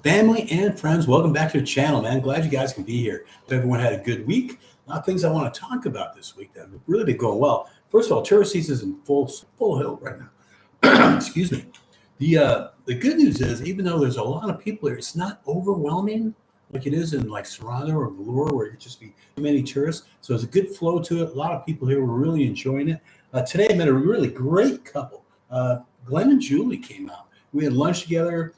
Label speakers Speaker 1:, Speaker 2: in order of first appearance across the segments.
Speaker 1: Family and friends, welcome back to the channel, man. Glad you guys can be here. Hope everyone had a good week. A lot of things I want to talk about this week that have really been going well. First of all, tourist season is in full hill right now. Excuse me. The good news is, even though there's a lot of people here, it's not overwhelming like it is in like Serrano or Vellore, where it could just be too many tourists. So there's a good flow to it. A lot of people here were really enjoying it. Today I met a really great couple. Glenn and Julie came out. We had lunch together.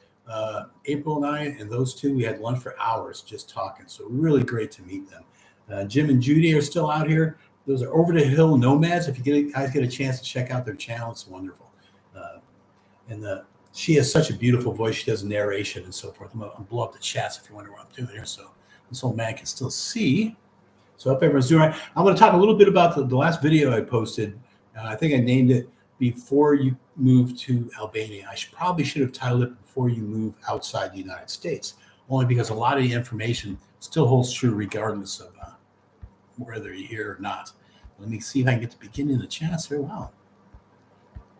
Speaker 1: April and I and those two, we had lunch for hours just talking. So really great to meet them. Jim and Judy are still out here. Those are Over the Hill Nomads. If you guys get a chance to check out their channel, it's wonderful. She has such a beautiful voice. She does narration and so forth. I'm going to blow up the chats if you wonder what I'm doing here, so this old man can still see. So I hope everyone's doing all right. I'm going to talk a little bit about the last video I posted. I think I named it Before You Move to Albania. I probably should have titled it Before You Move Outside the United States, only because a lot of the information still holds true regardless of whether you're here or not. Let me see if I can get to the beginning of the chats here. Wow,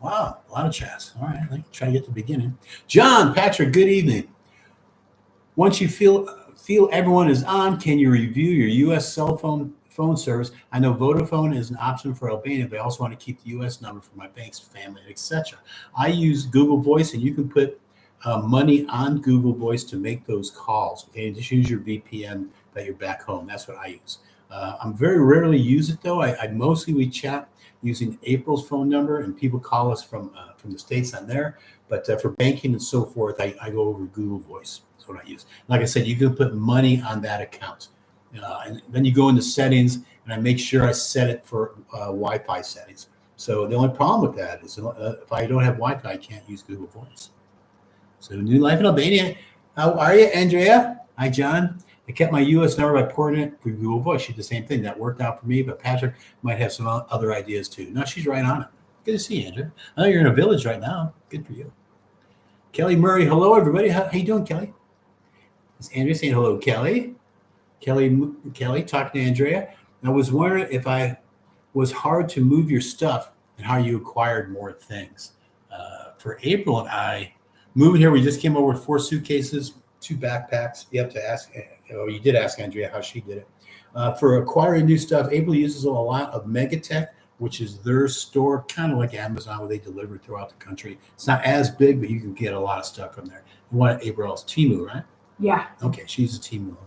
Speaker 1: a lot of chats. All right, let me try to get to the beginning. John, Patrick, good evening. Once you feel everyone is on, can you review your U.S. cell phone service? I know Vodafone is an option for Albania, but I also want to keep the U.S. number for my bank's family, etc. I use Google Voice, and you can put money on Google Voice to make those calls. Okay, just use your VPN that you're back home. That's what I use. I'm very rarely use it though. I mostly chat using April's phone number, and people call us from the States on there. But for banking and so forth, I go over Google Voice. That's what I use. Like I said, you can put money on that account. And then you go into settings, and I make sure I set it for Wi-Fi settings. So the only problem with that is if I don't have Wi-Fi, I can't use Google Voice. So new life in Albania. How are you, Andrea? Hi, John. I kept my U.S. number by porting it for Google Voice. She did the same thing. That worked out for me, but Patrick might have some other ideas too. No, she's right on it. Good to see you, Andrea. I know you're in a village right now. Good for you. Kelly Murray. Hello, everybody. How you doing, Kelly? Is Andrea saying hello, Kelly? Kelly, talking to Andrea. I was wondering if I was hard to move your stuff and how you acquired more things. For April and I, moving here, we just came over with 4 suitcases, 2 backpacks. You have to ask, you did ask Andrea how she did it. For acquiring new stuff, April uses a lot of Megatech, which is their store, kind of like Amazon, where they deliver throughout the country. It's not as big, but you can get a lot of stuff from there. You want April's Temu, right?
Speaker 2: Yeah.
Speaker 1: Okay, she uses Temu a lot.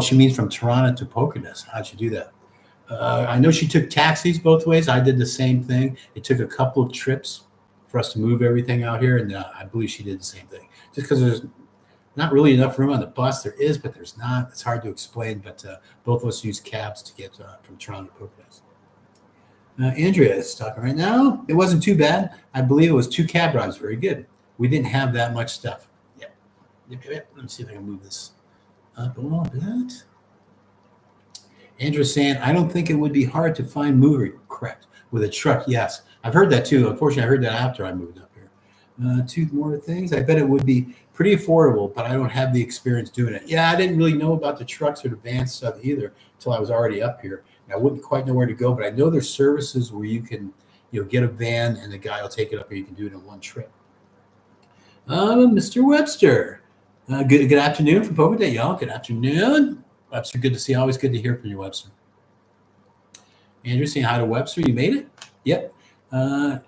Speaker 1: She means from Toronto to Pokerdes. How'd you do that? I know she took taxis both ways. I did the same thing. It took a couple of trips for us to move everything out here, and I believe she did the same thing. Just because there's not really enough room on the bus. There is, but there's not. It's hard to explain, but both of us use cabs to get from Toronto to Pokerdes. Andrea is talking right now. It wasn't too bad. I believe it was 2 cab rides. Very good. We didn't have that much stuff. Yep. Let me see if I can move this up a little bit. Andrew's saying, I don't think it would be hard to find moving. Correct. With a truck, yes. I've heard that too. Unfortunately, I heard that after I moved up here. 2 more things. I bet it would be pretty affordable, but I don't have the experience doing it. Yeah, I didn't really know about the trucks or the van stuff either until I was already up here. And I wouldn't quite know where to go, but I know there's services where you can get a van and the guy will take it up, or you can do it in one trip. Mr. Webster. Good afternoon from Pokerdes, y'all. Good afternoon. Webster, good to see you. Always good to hear from you, Webster. Andrew saying hi to Webster. You made it? Yep.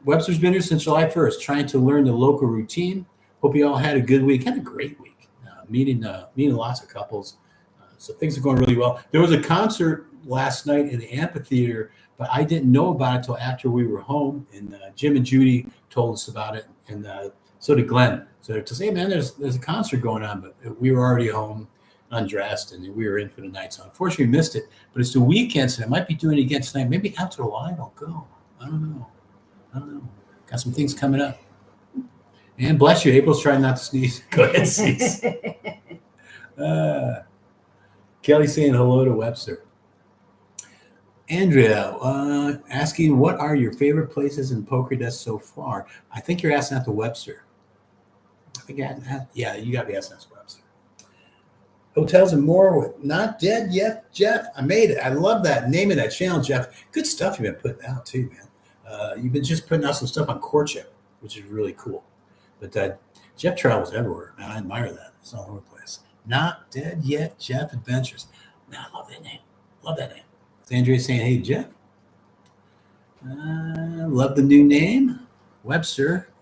Speaker 1: Webster's been here since July 1st, trying to learn the local routine. Hope you all had a good week. Had a great week. Meeting lots of couples. So things are going really well. There was a concert last night in the amphitheater, but I didn't know about it until after we were home. And Jim and Judy told us about it, and so did Glenn. So to say, man, there's a concert going on, but we were already home, undressed, and we were in for the night. So unfortunately, we missed it. But it's the weekend, so I might be doing it again tonight. Maybe after the live, I'll go. I don't know. Got some things coming up. And bless you, April's trying not to sneeze. Go ahead, sneeze. Kelly saying hello to Webster. Andrea asking, what are your favorite places in Pokerdes so far? I think you're asking that to Webster. You got to be asking that to Webster. Hotels and more with Not Dead Yet, Jeff. I made it. I love that. Name of that channel, Jeff. Good stuff you've been putting out too, man. You've been just putting out some stuff on courtship, which is really cool. But Jeff travels everywhere, man. I admire that. It's all over the place. Not dead yet, Jeff Adventures. Man, I love that name. Love that name. It's Andrea saying, hey, Jeff. Love the new name. Webster.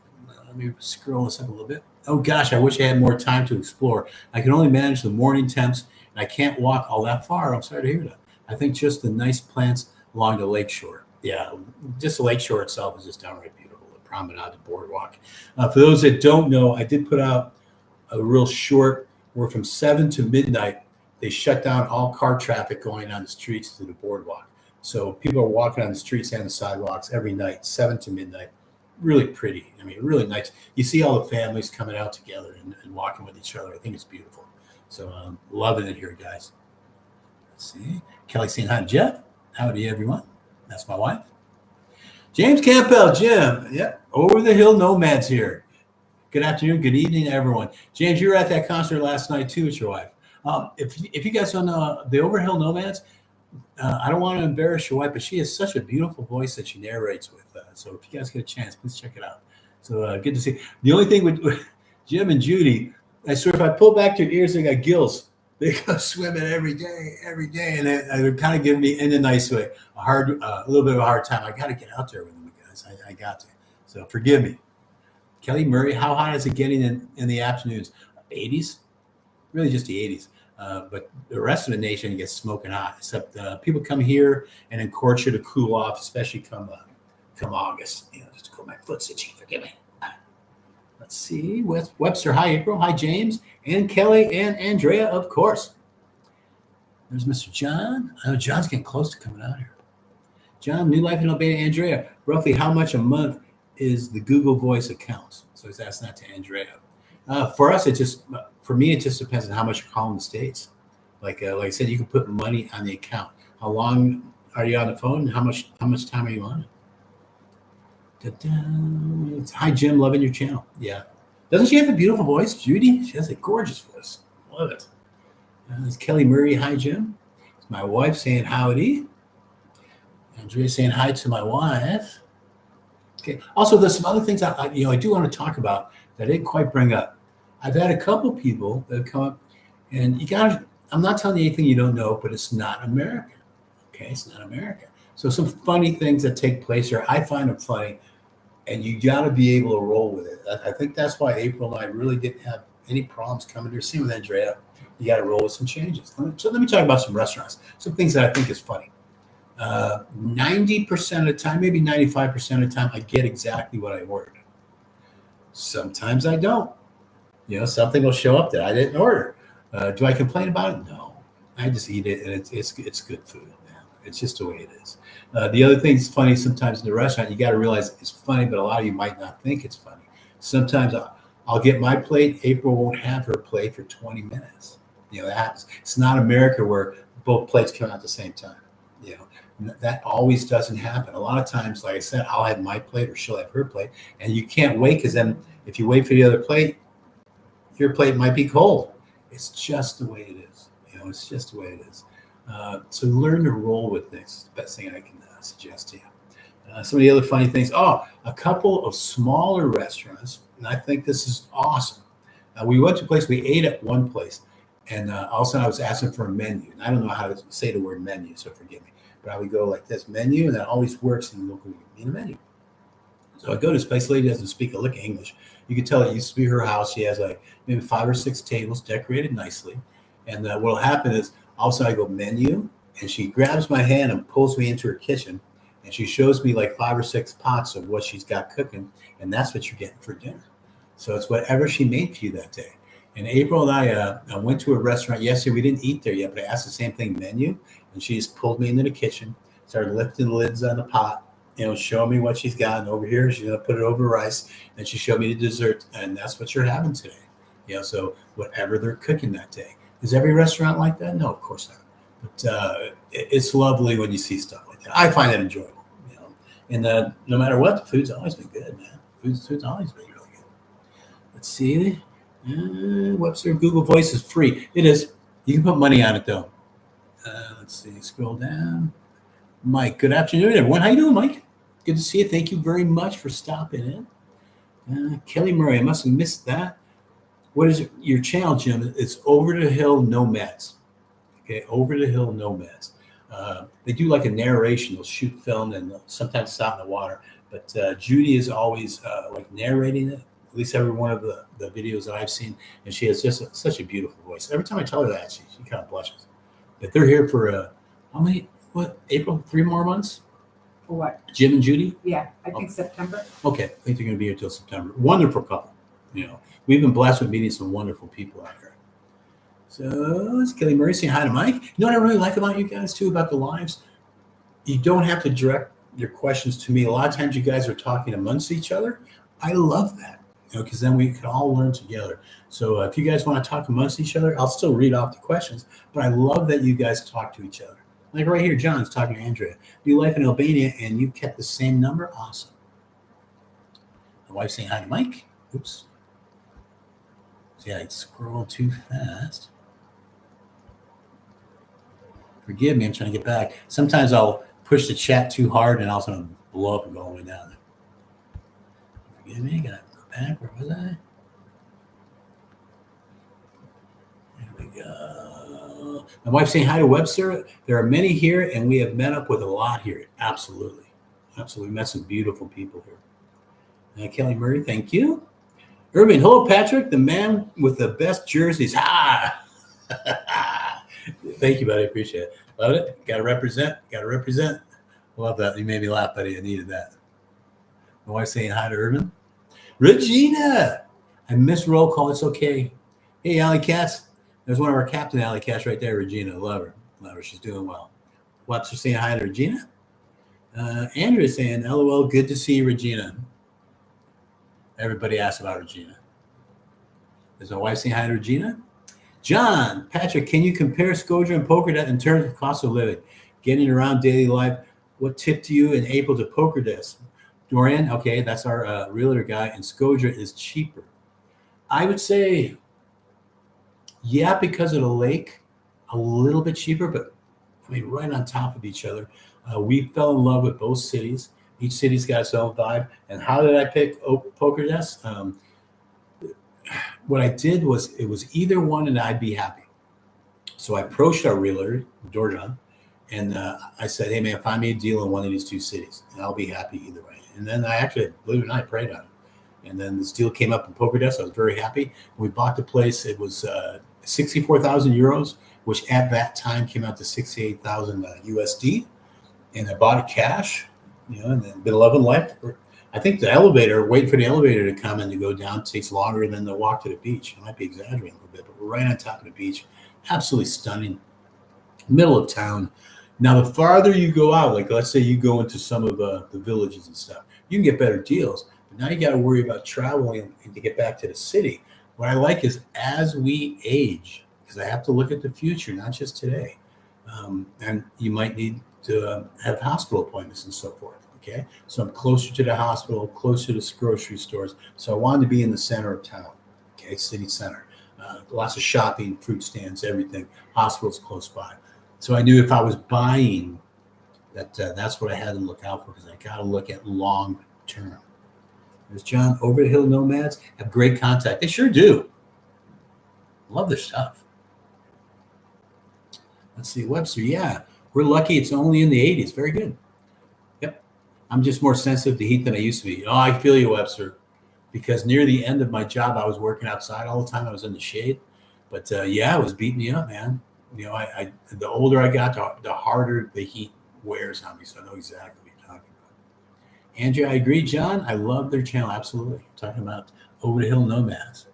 Speaker 1: Let me scroll this up a little bit. Oh, gosh, I wish I had more time to explore. I can only manage the morning temps, and I can't walk all that far. I'm sorry to hear that. I think just the nice plants along the lakeshore. Yeah, just the lakeshore itself is just downright beautiful. The promenade, the boardwalk. For those that don't know, I did put out a real short where from 7 to midnight, they shut down all car traffic going on the streets to the boardwalk. So people are walking on the streets and the sidewalks every night, 7 to midnight. Really pretty. I mean, really nice. You see all the families coming out together and walking with each other. I think it's beautiful. So loving it here, guys. Let's see. Kelly saying hi to Jeff. Howdy, everyone. That's my wife. James Campbell, Jim. Yep. Over the Hill Nomads here. Good afternoon. Good evening, everyone. James, you were at that concert last night, too, with your wife. If you guys don't know, the Over Hill Nomads, I don't want to embarrass your wife, but she has such a beautiful voice that she narrates with. So if you guys get a chance, please check it out. So good to see. The only thing with Jim and Judy, I swear if I pull back their ears, they got gills. They go swimming every day, and they're kind of giving me, in a nice way, a little bit of a hard time. I got to get out there with them, guys. I got to. So forgive me. Kelly Murray, how hot is it getting in the afternoons? 80s? Really just the 80s. But the rest of the nation gets smoking hot, except people come here and encourage you to cool off, especially come August. Just to cool my foot's itchy. Forgive me. Let's see. Webster, hi, April. Hi, James. And Kelly and Andrea, of course. There's Mr. John. I know John's getting close to coming out here. John, New Life in Albania. Andrea, roughly how much a month is the Google Voice account? So he's asking that to Andrea. For us, for me, it just depends on how much you're calling the States. Like I said, you can put money on the account. How long are you on the phone? How much time are you on it? Hi, Jim. Loving your channel. Yeah. Doesn't she have a beautiful voice, Judy? She has a gorgeous voice. Love it. It's Kelly Murray. Hi, Jim. It's my wife saying howdy. Andrea saying hi to my wife. Okay. Also, there's some other things I do want to talk about that I didn't quite bring up. I've had a couple people that have come up, and I'm not telling you anything you don't know, but it's not America. Okay, it's not America. So some funny things that take place here, I find them funny, and you got to be able to roll with it. I think that's why April and I really didn't have any problems coming here. Same with Andrea. You got to roll with some changes. So let me talk about some restaurants, some things that I think is funny. 90% of the time, maybe 95% of the time, I get exactly what I ordered. Sometimes I don't. Something will show up that I didn't order. Do I complain about it? No. I just eat it, and it's good food. Man. It's just the way it is. The other thing that's funny sometimes in the restaurant, you got to realize it's funny, but a lot of you might not think it's funny. Sometimes I'll get my plate. April won't have her plate for 20 minutes. That happens. It's not America where both plates come out at the same time. That always doesn't happen. A lot of times, like I said, I'll have my plate or she'll have her plate, and you can't wait because then if you wait for the other plate, your plate might be cold. It's just the way it is. It's just the way it is. So learn to roll with things. It's the best thing I can suggest to you. Some of the other funny things. A couple of smaller restaurants, and I think this is awesome. We went to a place, we ate at one place, and all of a sudden I was asking for a menu. And I don't know how to say the word menu, so forgive me. But I would go like this, menu, and that always works in the local menu. So I go to this place, lady doesn't speak a lick of English. You can tell it used to be her house. She has like maybe 5 or 6 tables decorated nicely. And what will happen is all of a sudden I go menu, and she grabs my hand and pulls me into her kitchen, and she shows me like 5 or 6 pots of what she's got cooking, and that's what you're getting for dinner. So it's whatever she made for you that day. And April and I went to a restaurant yesterday. We didn't eat there yet, but I asked the same thing, menu, and she just pulled me into the kitchen, started lifting the lids on the pot, showing me what she's got. And over here, she's going to put it over rice. And she showed me the dessert. And that's what you're having today. So whatever they're cooking that day. Is every restaurant like that? No, of course not. But it's lovely when you see stuff like that. I find it enjoyable. And no matter what, the food's always been good, man. Food's always been really good. Let's see. Webster Google Voice is free. It is. You can put money on it, though. Let's see. Scroll down. Mike, good afternoon, everyone. How you doing, Mike? Good to see you. Thank you very much for stopping in. Kelly Murray, I must have missed that. What is your channel, Jim? It's Over the Hill Nomads. Okay, Over the Hill Nomads. They do like a narration. They'll shoot film and sometimes it's out in the water. But Judy is always like narrating it, at least every one of the videos that I've seen. And she has just such a beautiful voice. Every time I tell her that, she kind of blushes. But they're here for how many, April, 3 more months?
Speaker 2: For what?
Speaker 1: Jim and Judy?
Speaker 2: Yeah, I think September.
Speaker 1: Okay, I think they're going to be here till September. Wonderful couple. You know, we've been blessed with meeting some wonderful people out here. So it's Kelly Murray saying hi to Mike. You know what I really like about you guys too, about the lives? You don't have to direct your questions to me. A lot of times you guys are talking amongst each other. I love that, you know, because then we can all learn together. So if you guys want to talk amongst each other, I'll still read off the questions, but I love that you guys talk to each other. Like right here, John's talking to Andrea. Do you live in Albania and you kept the same number? Awesome. My wife's saying hi to Mike. Oops. See, I scroll too fast. Forgive me, I'm trying to get back. Sometimes I'll push the chat too hard and I'll sort of blow up and go all the way down there. Forgive me, gotta go back. Where was I? There we go. My wife's saying hi to Webster. There are many here and we have met up with a lot here. Absolutely. Absolutely. Met some beautiful people here. Kelly Murray, thank you. Irving, hello, Patrick, the man with the best jerseys. Ha! Thank you, buddy. Appreciate it. Love it. Got to represent. Got to represent. Love that. You made me laugh, buddy. I needed that. My wife's saying hi to Irvin. Regina. I missed roll call. It's okay. Hey, Alley Cats. There's one of our captain Alley Cats right there, Regina. Love her. Love her. She's doing well. Webster saying hi to Regina. Andrew is saying, LOL, good to see you, Regina. Everybody asks about Regina. Is my wife saying hi to Regina? John, Patrick, can you compare Scotia and PokerDesk in terms of cost of living? Getting around daily life, what tip do you in April to PokerDesk? Dorian, okay, that's our realtor guy, and Scotia is cheaper. I would say, yeah, because of the lake, a little bit cheaper, but I mean, right on top of each other. We fell in love with both cities. Each city's got its own vibe. And how did I pick PokerDesk? What I did was it was either one and I'd be happy. So I approached our realtor, Dorjan, and I said, hey, man, find me a deal in one of these two cities, and I'll be happy either way. And then I actually, believe it or not, I prayed on it. And then this deal came up in PokerDesk. I was very happy. We bought the place. It was 64,000 euros, which at that time came out to 68,000 USD. And I bought it cash, you know, and then been loving life. I think the elevator, waiting for the elevator to come and to go down takes longer than the walk to the beach. I might be exaggerating a little bit, but we're right on top of the beach. Absolutely stunning. Middle of town. Now, the farther you go out, like let's say you go into some of the villages and stuff, you can get better deals. But now you got to worry about traveling and to get back to the city. What I like is as we age, because I have to look at the future, not just today. And you might need to have hospital appointments and so forth. Okay, so I'm closer to the hospital, closer to grocery stores. So I wanted to be in the center of town. Okay, city center, lots of shopping, fruit stands, everything. Hospitals close by. So I knew if I was buying, that's what I had to look out for because I got to look at long term. There's John. Over the Hill Nomads have great contact. They sure do. Love their stuff. Let's see, Webster. Yeah, we're lucky. It's only in the 80s. Very good. I'm just more sensitive to heat than I used to be. Oh, I feel you, Webster. Because near the end of my job, I was working outside all the time. I was in the shade. But yeah, it was beating me up, man. You know, the older I got, the harder the heat wears on me. So I know exactly what you're talking about. Andrew, I agree. John, I love their channel. Absolutely. I'm talking about Over the Hill Nomads.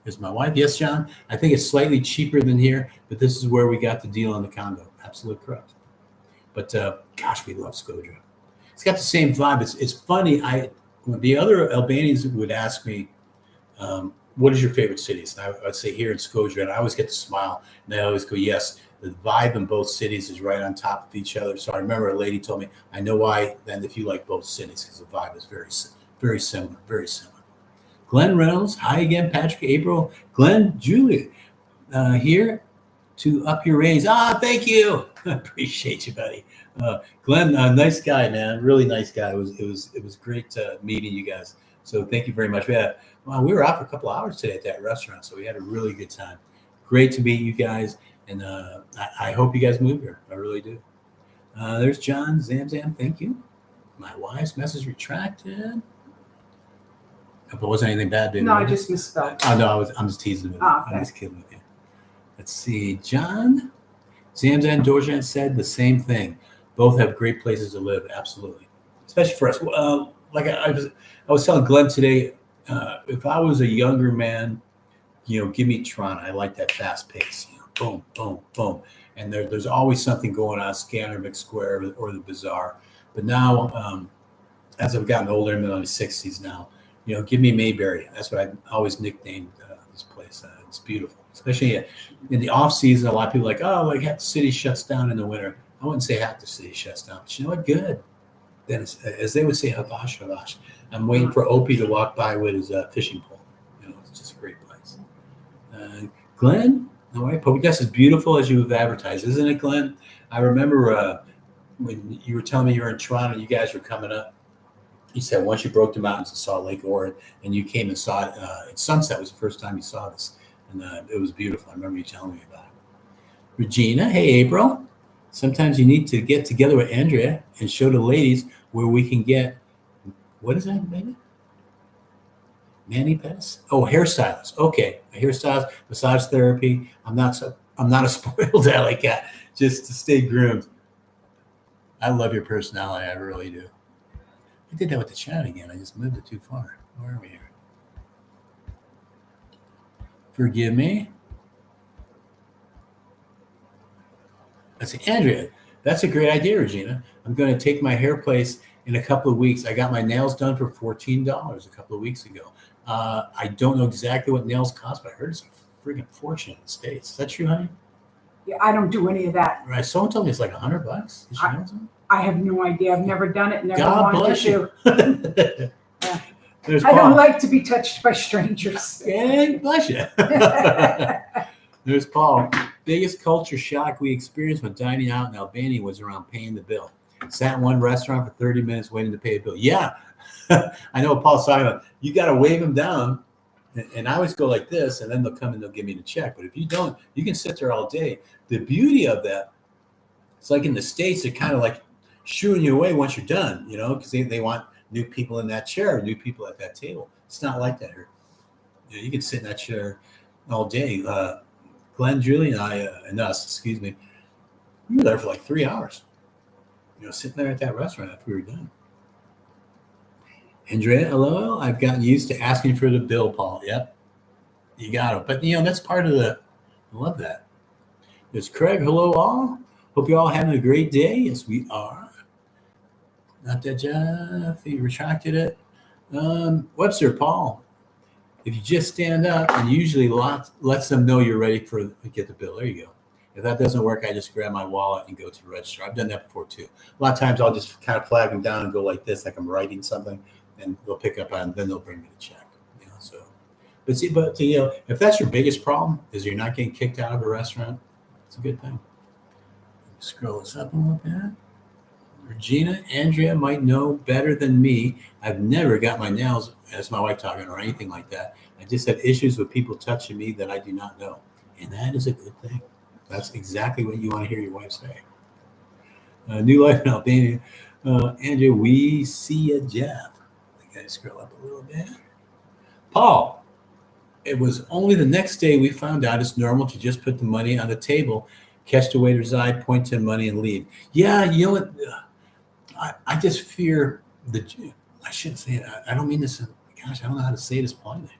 Speaker 1: Here's my wife. Yes, John. I think it's slightly cheaper than here, but this is where we got the deal on the condo. Absolutely correct. But gosh, we love Scotia. It's got the same vibe. It's funny. When the other Albanians would ask me, what is your favorite cities? And I'd say here in Scotia, and I always get to smile. And I always go, yes, the vibe in both cities is right on top of each other. So I remember a lady told me, I know why then if you like both cities, because the vibe is very, very similar, very similar. Glenn Reynolds, hi again, Patrick, April, Glenn, Julia, here. to up your raise. Thank you. I appreciate you, buddy. Glenn, nice guy, man. Really nice guy. It was great meeting you guys. So thank you very much. We were out for a couple hours today at that restaurant, so we had a really good time. Great to meet you guys, and I hope you guys move here. I really do. There's John Zamzam. Thank you. My wife's message retracted. But wasn't anything bad, baby?
Speaker 2: No, I just misspelled.
Speaker 1: Oh no, I'm just teasing with you.
Speaker 2: Okay.
Speaker 1: I'm just kidding with you. Let's see. John Zamzam Dorjan said the same thing. Both have great places to live. Absolutely, especially for us. Like I was telling Glenn today, if I was a younger man, give me Toronto. I like that fast pace. Boom, boom, boom, and there's always something going on. Scanner Square or the Bazaar. But now, as I've gotten older, I'm in my 60s now. Give me Mayberry. That's what I've always nicknamed this place. It's beautiful, especially in the off season. A lot of people are like, half the city shuts down in the winter. I wouldn't say half the city shuts down, but you know what? Good. Then, as they would say, havash, havash. I'm waiting for Opie to walk by with his fishing pole. It's just a great place. Glenn, all right, Pokedex is beautiful as you've advertised, isn't it, Glenn? I remember when you were telling me you were in Toronto, you guys were coming up. You said once you broke the mountains and saw Lake Ord, and you came and saw it at sunset was the first time you saw this, and it was beautiful. I remember you telling me about it. Regina, hey April. Sometimes you need to get together with Andrea and show the ladies where we can get. What is that, baby? Mani pedis? Oh, hairstylist. Okay, a hairstylist, massage therapy. I'm not a spoiled guy like that. Just to stay groomed. I love your personality. I really do. I did that with the chat again. I just moved it too far. Where are we here? Forgive me. I say, Andrea, that's a great idea, Regina. I'm going to take my hair place in a couple of weeks. I got my nails done for $14 a couple of weeks ago. I don't know exactly what nails cost, but I heard it's a freaking fortune in the States. Is that true, honey?
Speaker 2: Yeah, I don't do any of that.
Speaker 1: Right. Someone told me it's like $100.
Speaker 2: I have no idea. I've never done it. Never
Speaker 1: God
Speaker 2: wanted
Speaker 1: bless
Speaker 2: to.
Speaker 1: There's
Speaker 2: I don't like to be touched by strangers.
Speaker 1: Yeah, bless you. There's Paul. Biggest culture shock we experienced when dining out in Albania was around paying the bill. Sat in one restaurant for 30 minutes waiting to pay a bill. Yeah, I know what Paul's talking about. You got to wave them down. And I always go like this, and then they'll come and they'll give me the check. But if you don't, you can sit there all day. The beauty of that, it's like in the States, they're kind of like shooing you away once you're done, because they want new people in that chair, new people at that table. It's not like that here. You can sit in that chair all day. Glenn, Julie, and us, we were there for like 3 hours, sitting there at that restaurant after we were done. Andrea, hello. I've gotten used to asking for the bill, Paul. Yep, you got it. But, that's part of I love that. There's Craig. Hello, all. Hope you're all having a great day. Yes, we are. Not that Jeff, he retracted it. Webster, Paul. If you just stand up and usually lets them know you're ready to get the bill. There you go. If that doesn't work, I just grab my wallet and go to the register. I've done that before too. A lot of times I'll just kind of flag them down and go like this, like I'm writing something, and they'll pick up on, then they'll bring me the check. If that's your biggest problem is you're not getting kicked out of a restaurant, it's a good thing. Scroll this up a little bit. Regina, Andrea might know better than me. I've never got my nails, as my wife talking, or anything like that. I just have issues with people touching me that I do not know. And that is a good thing. That's exactly what you want to hear your wife say. New life in Albania. Andrea, we see you, Jeff. I got to scroll up a little bit. Paul, it was only the next day we found out it's normal to just put the money on the table, catch the waiter's eye, point to the money, and leave. Yeah, you know what? I just fear I shouldn't say it. I don't mean this. Gosh, I don't know how to say this politely.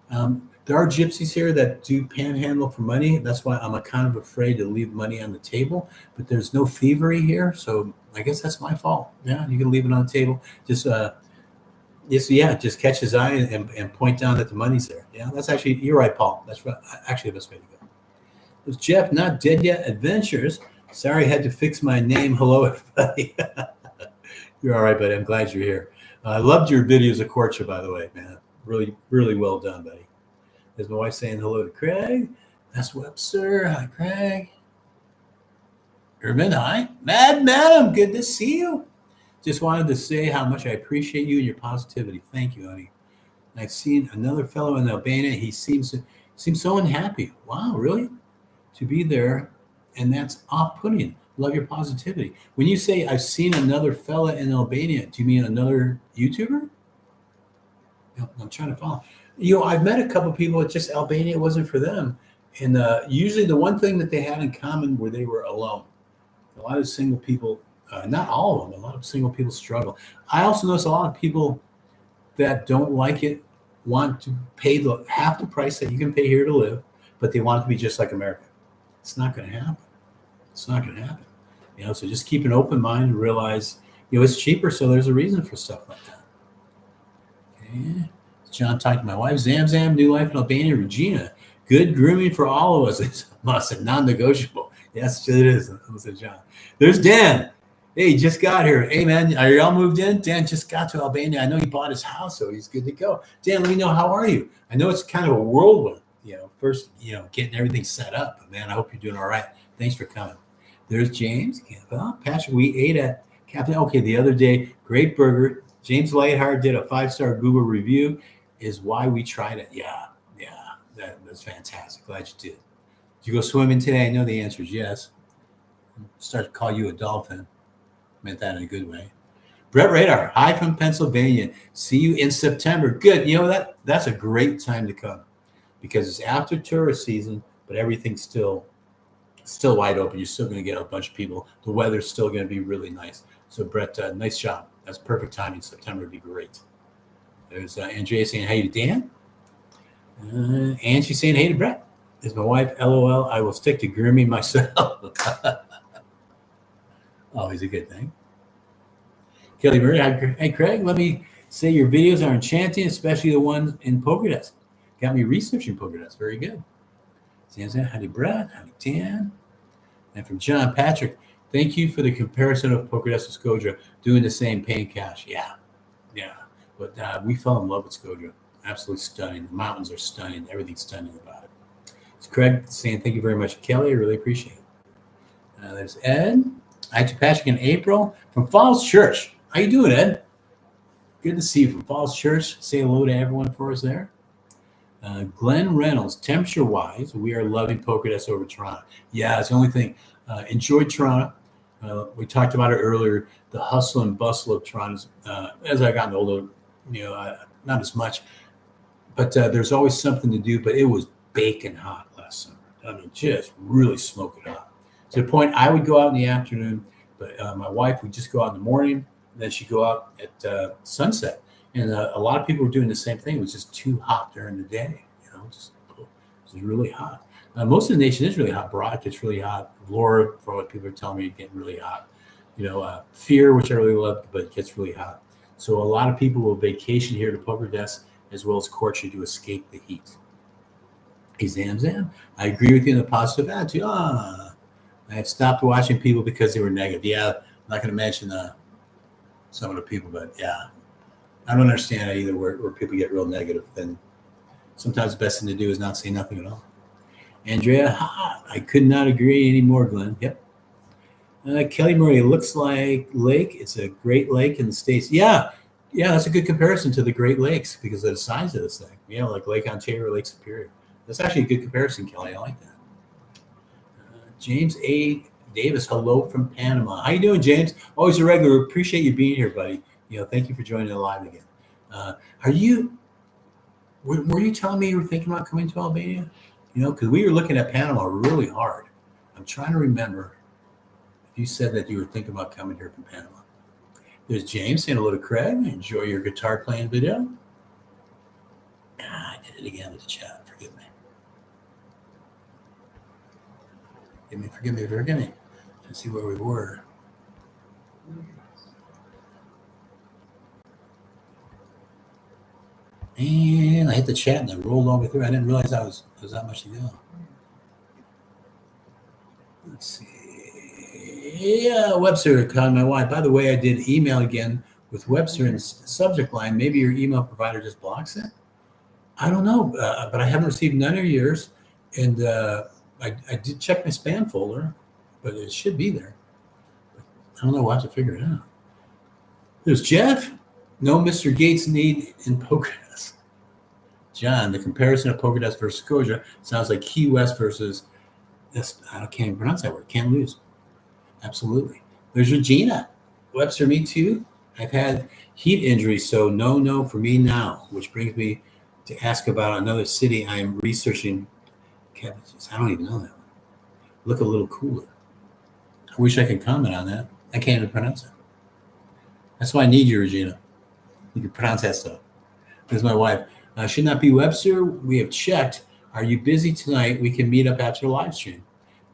Speaker 1: There are gypsies here that do panhandle for money. That's why I'm kind of afraid to leave money on the table. But there's no thievery here, so I guess that's my fault. Yeah, you can leave it on the table. Just catch his eye and point down that the money's there. Yeah, that's actually, you're right, Paul. That's actually the best way to go. There's Jeff, not dead yet. Adventures. Sorry, I had to fix my name. Hello, everybody. You're all right, buddy. I'm glad you're here. I loved your videos of courtship, by the way, man. Really, really well done, buddy. There's my wife saying hello to Craig. That's Webster. Hi, Craig. Urban, hi. Madam, good to see you. Just wanted to say how much I appreciate you and your positivity. Thank you, honey. I've seen another fellow in Albania. He seems so unhappy. Wow, really? To be there, and that's off-putting. Love your positivity. When you say I've seen another fella in Albania, do you mean another YouTuber? I'm trying to follow. I've met a couple of people. It's just Albania wasn't for them, and usually the one thing that they had in common were they were alone. A lot of single people, not all of them, a lot of single people struggle. I also notice a lot of people that don't like it want to pay half the price that you can pay here to live, but they want it to be just like America. It's not going to happen. It's not going to happen. So just keep an open mind and realize, it's cheaper, so there's a reason for stuff like that. Okay. John talking to my wife, Zam, new life in Albania, Regina. Good grooming for all of us. It's must and non-negotiable. Yes, it is. Said John. There's Dan. Hey, just got here. Hey, man, are y'all moved in? Dan just got to Albania. I know he bought his house, so he's good to go. Dan, let me know, how are you? I know it's kind of a whirlwind, first, getting everything set up. But, man, I hope you're doing all right. Thanks for coming. There's James. Well, Patrick, we ate at Captain. Okay, the other day, great burger. James Lightheart did a 5-star Google review. Is why we tried it. Yeah, that's fantastic. Glad you did. Did you go swimming today? I know the answer is yes. Start to call you a dolphin. Meant that in a good way. Brett Radar, hi from Pennsylvania. See you in September. Good. That's a great time to come because it's after tourist season, but everything's still wide open. You're still going to get a bunch of people. The weather's still going to be really nice. So Brett, nice job. That's perfect timing. September would be great. There's Andrea saying hey to Dan. Angie saying hey to Brett. There's my wife, LOL. I will stick to grooming myself. Always a good thing. Kelly Murray, hey Craig, let me say your videos are enchanting, especially the ones in Poker Desk. Got me researching Poker Desk. Very good. Sam, howdy Brett, howdy Dan. And from John Patrick, thank you for the comparison of Poker Desk to Scotia, doing the same paying cash. Yeah. But we fell in love with Scotia. Absolutely stunning. The mountains are stunning. Everything's stunning about it. It's Craig saying thank you very much, Kelly. I really appreciate it. There's Ed. I had to Patrick in April from Falls Church. How you doing, Ed? Good to see you from Falls Church. Say hello to everyone for us there. Glenn Reynolds, temperature-wise, we are loving Poker Desk over Toronto. Yeah, it's the only thing. Enjoy Toronto. We talked about it earlier. The hustle and bustle of Toronto. As I got older, not as much. But there's always something to do. But it was baking hot last summer. I mean, just really smoking hot. To the point I would go out in the afternoon, but my wife would just go out in the morning. Then she'd go out at sunset. And a lot of people were doing the same thing. It was just too hot during the day. It was really hot. Most of the nation is really hot. Broad gets really hot. Laura, for what people are telling me, getting really hot. Fear, which I really love, but it gets really hot. So a lot of people will vacation here to Poker Desk as well as Courtship to escape the heat. Hey, Zam. I agree with you in the positive attitude. I have stopped watching people because they were negative. Yeah, I'm not going to mention some of the people, but yeah. I don't understand either where people get real negative. Then sometimes the best thing to do is not say nothing at all. Andrea, I could not agree anymore, Glenn. Yep. Kelly Murray, it looks like lake. It's a great lake in the States. Yeah, that's a good comparison to the Great Lakes because of the size of this thing. Like Lake Ontario, Lake Superior. That's actually a good comparison, Kelly. I like that. James A. Davis, hello from Panama. How you doing, James? Always a regular. Appreciate you being here, buddy. Thank you for joining the live again. Were you telling me you were thinking about coming to Albania? Because we were looking at Panama really hard. I'm trying to remember if you said that you were thinking about coming here from Panama. There's James saying hello to Craig. Enjoy your guitar playing video. I did it again with the chat. Forgive me. Forgive me. Let's see where we were. And I hit the chat and I rolled all the way through. I didn't realize there was that much to go. Let's see. Yeah, Webster called my wife. By the way, I did email again with Webster in the subject line. Maybe your email provider just blocks it. I don't know, but I haven't received none of yours. And I did check my spam folder, but it should be there. I don't know. We'll have to figure it out. There's Jeff. No Mr. Gates need in PokerDesk. John, the comparison of PokerDesk versus Scotia sounds like Key West versus this. I can't even pronounce that word. Can't lose. Absolutely. There's Regina. Webster, me too. I've had heat injuries, so no for me now, which brings me to ask about another city I am researching. Cabbages. I don't even know that one. Look a little cooler. I wish I could comment on that. I can't even pronounce it. That's why I need you, Regina. You can pronounce that stuff. There's my wife. Should not be Webster. We have checked. Are you busy tonight? We can meet up after the live stream.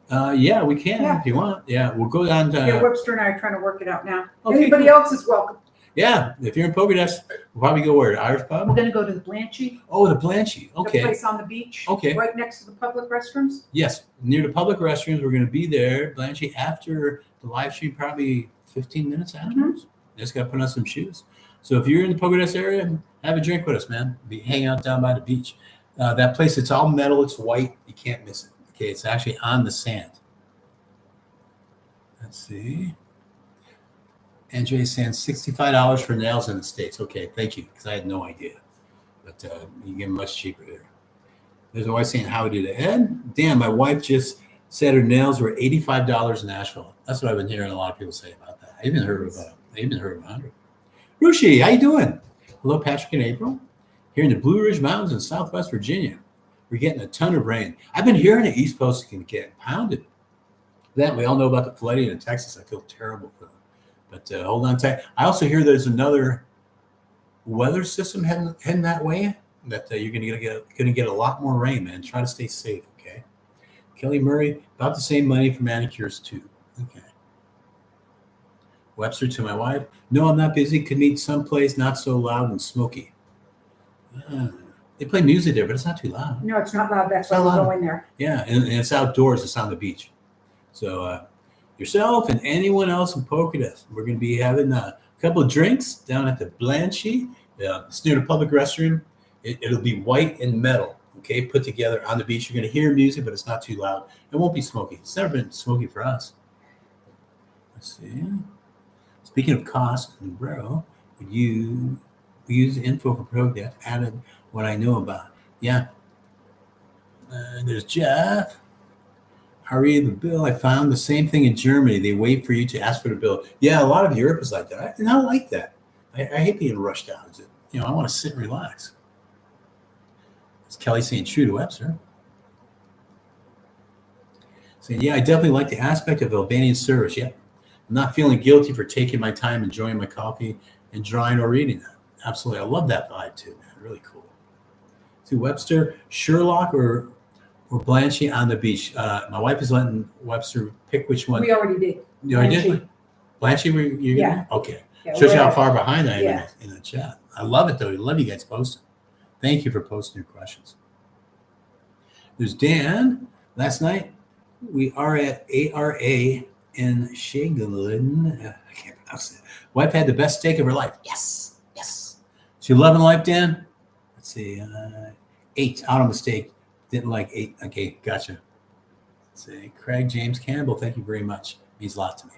Speaker 1: Yeah, we can if you want. Yeah, we'll go down to.
Speaker 2: Yeah, Webster and I are trying to work it out now.
Speaker 1: Okay,
Speaker 2: Anybody else is welcome.
Speaker 1: Yeah, if you're in PokerDesk, we'll probably go where? Irish pub?
Speaker 2: We're going to go to the Blanchy.
Speaker 1: Oh, the Blanchy. Okay.
Speaker 2: The place on the beach.
Speaker 1: Okay.
Speaker 2: Right next to the public restrooms.
Speaker 1: Yes, near the public restrooms. We're going to be there, Blanchy, after the live stream, probably 15 minutes afterwards. Just got to put on some shoes. So if you're in the PokerDesk area, have a drink with us, man. Be hanging out down by the beach. That place, it's all metal. It's white. You can't miss it. Okay, it's actually on the sand. Let's see. Andrea saying $65 for nails in the States. Okay, thank you, because I had no idea. But you get much cheaper there. There's my wife saying, how do to Ed? Damn, my wife just said her nails were $85 in Nashville. That's what I've been hearing a lot of people say about that. I even heard of 100. Rushi, how you doing? Hello, Patrick and April. Here in the Blue Ridge Mountains in Southwest Virginia, we're getting a ton of rain. I've been hearing the East Coast can get pounded. Then we all know about the flooding in Texas. I feel terrible for them. But hold on tight. I also hear there's another weather system heading that way. That you're gonna get a lot more rain, man. Try to stay safe, okay? Kelly Murray, about the same money for manicures too. Okay. Webster to my wife. No, I'm not busy. Could meet someplace not so loud and smoky. They play music there, but it's not too loud.
Speaker 2: No, it's not loud. That's why we're going there.
Speaker 1: Yeah, and it's outdoors. It's on the beach. So yourself and anyone else in PokerDesk, we're going to be having a couple of drinks down at the Blanchy. It's near the public restroom. It'll be white and metal, okay, put together on the beach. You're going to hear music, but it's not too loud. It won't be smoky. It's never been smoky for us. Let's see. Speaking of cost, bro, would you use info for PokerDesk? Added what I know about. Yeah. There's Jeff. Hurry the bill. I found the same thing in Germany. They wait for you to ask for the bill. Yeah, a lot of Europe is like that. And I like that. I hate being rushed out. I want to sit and relax. It's Kelly saying true to Webster. Saying, yeah, I definitely like the aspect of Albanian service. Yeah. I'm not feeling guilty for taking my time, enjoying my coffee, and drawing or reading that. Absolutely. I love that vibe too, man. Really cool. See, Webster, Sherlock or Blanchy on the beach. My wife is letting Webster pick which one.
Speaker 2: We already did.
Speaker 1: You already did? Blanchy, you
Speaker 2: yeah.
Speaker 1: Okay.
Speaker 2: Yeah,
Speaker 1: shows you how far behind I am
Speaker 2: yeah.
Speaker 1: in the chat. I love it, though. I love you guys posting. Thank you for posting your questions. There's Dan. Last night, we are at ARA in Shagelin. I can't pronounce it. Wife had the best steak of her life. Yes. Yes. She loving life, Dan? Let's see. 8 out of mistake. Didn't like 8. Okay, gotcha. Let's see. Craig James Campbell, thank you very much. Means a lot to me.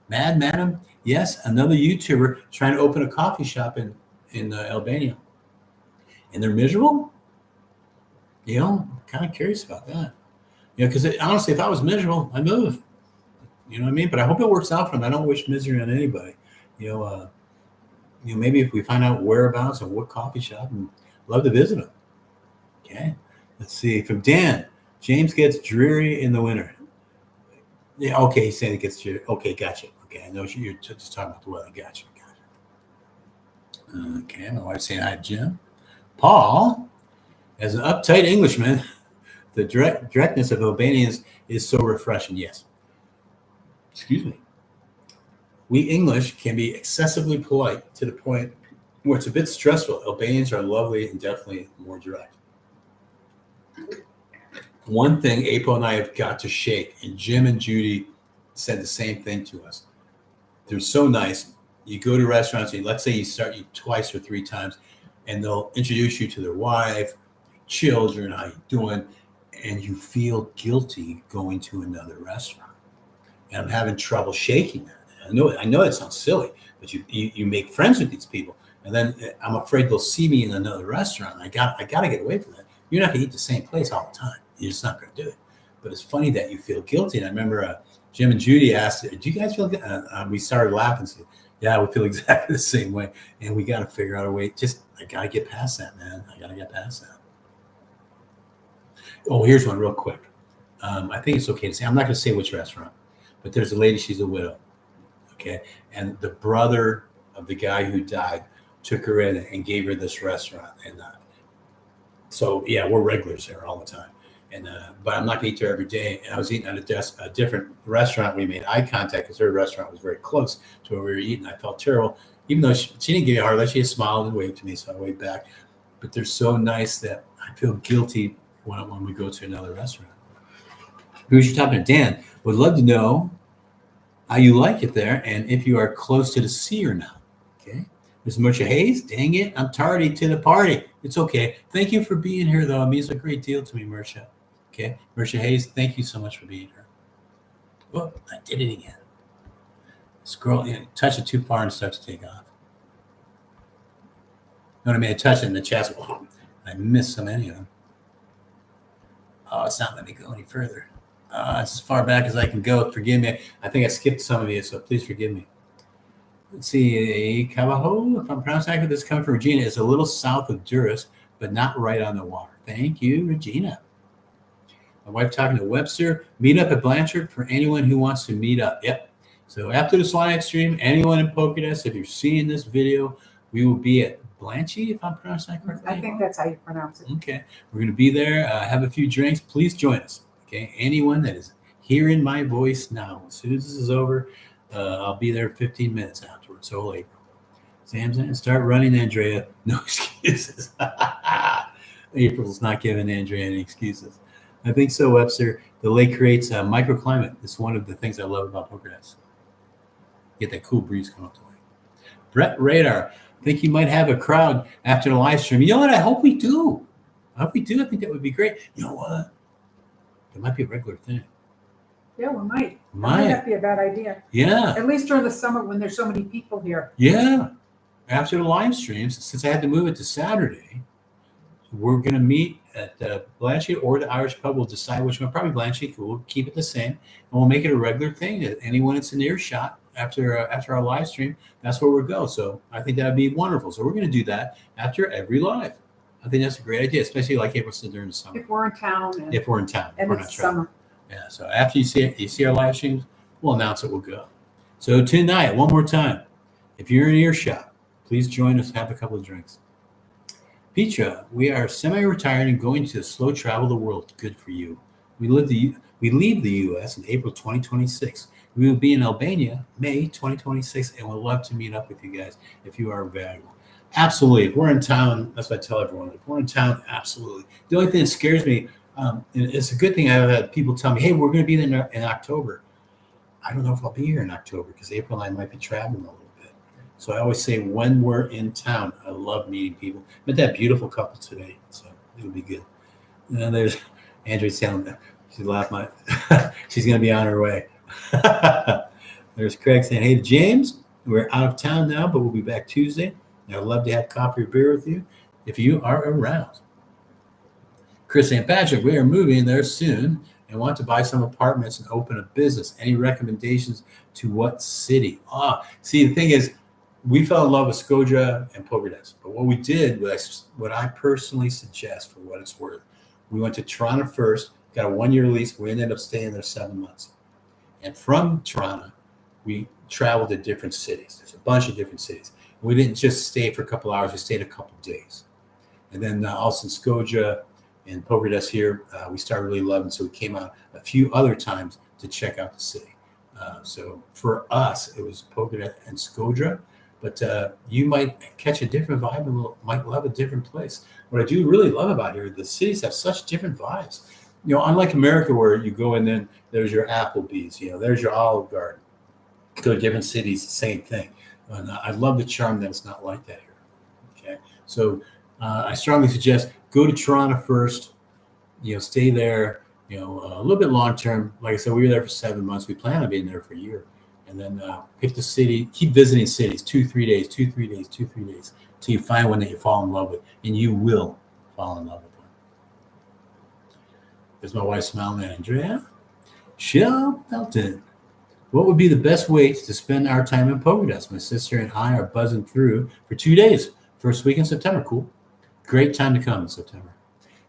Speaker 1: Madam, yes, another YouTuber trying to open a coffee shop in Albania. And they're miserable? Kind of curious about that. Because honestly, if I was miserable, I'd move. You know what I mean? But I hope it works out for them. I don't wish misery on anybody. Maybe if we find out whereabouts and what coffee shop, and love to visit them. Okay. Let's see. From Dan, James gets dreary in the winter. Yeah. Okay. He's saying it gets dreary. Okay. Gotcha. Okay. I know you're just talking about the weather. Gotcha. Okay. My wife's saying hi, Jim. Paul, as an uptight Englishman, the directness of Albanians is so refreshing. Yes. Excuse me. We English can be excessively polite to the point where it's a bit stressful. Albanians are lovely and definitely more direct. One thing April and I have got to shake, and Jim and Judy said the same thing to us. They're so nice. You go to restaurants, and let's say you start you twice or 3 times, and they'll introduce you to their wife, children, how you doing. and you feel guilty going to another restaurant. And I'm having trouble shaking that. I know it sounds silly, but you make friends with these people, and then I'm afraid they'll see me in another restaurant. I got to get away from that. You're not going to eat the same place all the time. You're just not going to do it. But it's funny that you feel guilty. And I remember Jim and Judy asked, "Do you guys feel good?" We started laughing. And said, "Yeah, we feel exactly the same way." And we got to figure out a way. I got to get past that, man. I got to get past that. Oh, here's one real quick. I think it's okay to say. I'm not going to say which restaurant, but there's a lady. She's a widow. Okay, and the brother of the guy who died took her in and gave her this restaurant, and so yeah, we're regulars there all the time. And but I'm not going to eat there every day. And I was eating at a different restaurant. We made eye contact because her restaurant was very close to where we were eating. I felt terrible, even though she didn't give me a hard look. She just smiled and waved to me, so I waved back. But they're so nice that I feel guilty when we go to another restaurant. Who's you talking to? Dan. Would love to know how you like it there and if you are close to the sea or not. Okay. Ms. Mercia Hayes, dang it, I'm tardy to the party. It's okay. Thank you for being here, though. It means a great deal to me, Mercia. Okay. Mercia Hayes, thank you so much for being here. Oh, I did it again. Scroll, touch it too far and start to take off. You know what I mean? I touched it in the chest. I missed so many of them. Oh, it's not letting me go any further. It's as far back as I can go. Forgive me. I think I skipped some of you, so please forgive me. Let's see. Cavajo, if I'm pronouncing that, this is coming from Regina. It's a little south of Durrës, but not right on the water. Thank you, Regina. My wife talking to Webster. Meet up at Blanchard for anyone who wants to meet up. Yep. So after this live stream, anyone in Pokedex, if you're seeing this video, we will be at Blanchy, if I'm pronouncing that correctly.
Speaker 2: I think that's how you pronounce it.
Speaker 1: Okay. We're going to be there, have a few drinks. Please join us. Okay. Anyone that is hearing my voice now, as soon as this is over, I'll be there 15 minutes afterwards. So April. Samson, start running, Andrea. No excuses. April's not giving Andrea any excuses. I think so, Webster. The lake creates a microclimate. It's one of the things I love about Pokedex. Get that cool breeze coming up the lake. Brett Radar. I think you might have a crowd after the live stream. You know what? I hope we do. I hope we do. I think that would be great. You know what? It might be a regular thing.
Speaker 2: Yeah, we might. Might not be a bad idea.
Speaker 1: Yeah.
Speaker 2: At least during the summer when there's so many people here.
Speaker 1: Yeah. After the live streams, since I had to move it to Saturday, we're going to meet at Blanchy or the Irish Pub. We'll decide which one. Probably Blanchy. We'll keep it the same. And we'll make it a regular thing that anyone that's in earshot after our live stream, that's where we'll go. So I think that would be wonderful. So we're going to do that after every live. I think that's a great idea, especially like April said during the summer.
Speaker 2: If we're in town.
Speaker 1: If we're in town.
Speaker 2: And
Speaker 1: we're
Speaker 2: it's
Speaker 1: not traveling.
Speaker 2: summer.
Speaker 1: Yeah, so after you see our live streams, we'll announce it, we'll go. So tonight, one more time, if you're in earshot, please join us, have a couple of drinks. Petra, we are semi-retired and going to slow travel the world. Good for you. We leave the U.S. in April 2026. We will be in Albania May 2026, and we'll love to meet up with you guys if you are valuable. Absolutely. If we're in town, that's what I tell everyone. If we're in town, absolutely. The only thing that scares me, and it's a good thing I've had people tell me, hey, we're going to be there in October. I don't know if I'll be here in October because April and I might be traveling a little bit. So I always say when we're in town, I love meeting people. Met that beautiful couple today, so it'll be good. And there's Andrea saying, she laughed. She's going to be on her way. There's Craig saying, hey, James, we're out of town now, but we'll be back Tuesday. I'd love to have coffee or beer with you if you are around. Chris St. Patrick, we are moving there soon and want to buy some apartments and open a business. Any recommendations to what city? See, the thing is, we fell in love with Skodra and Pokedex. But what we did was what I personally suggest for what it's worth. We went to Toronto first, got a 1-year lease. We ended up staying there 7 months. And from Toronto, we traveled to different cities. There's a bunch of different cities. We didn't just stay for a couple hours. We stayed a couple days. And then also in Skodra and Pokedex here, we started really loving. So we came out a few other times to check out the city. So for us, it was Pokedex and Skodra. But you might catch a different vibe and might love a different place. What I do really love about here, the cities have such different vibes. You know, unlike America where you go and then there's your Applebee's, there's your Olive Garden. Go to different cities, same thing. And I love the charm that it's not like that here. Okay, so I strongly suggest go to Toronto first, stay there, a little bit long term. Like I said, we were there for 7 months. We plan on being there for a year. And then pick the city, keep visiting cities, 2-3 days, 2-3 days, 2-3 days, till you find one that you fall in love with, and you will fall in love with one. There's my wife smiling at Andrea. Shell Felton. What would be the best way to spend our time in Polka Dots? My sister and I are buzzing through for 2 days. First week in September. Cool. Great time to come in September.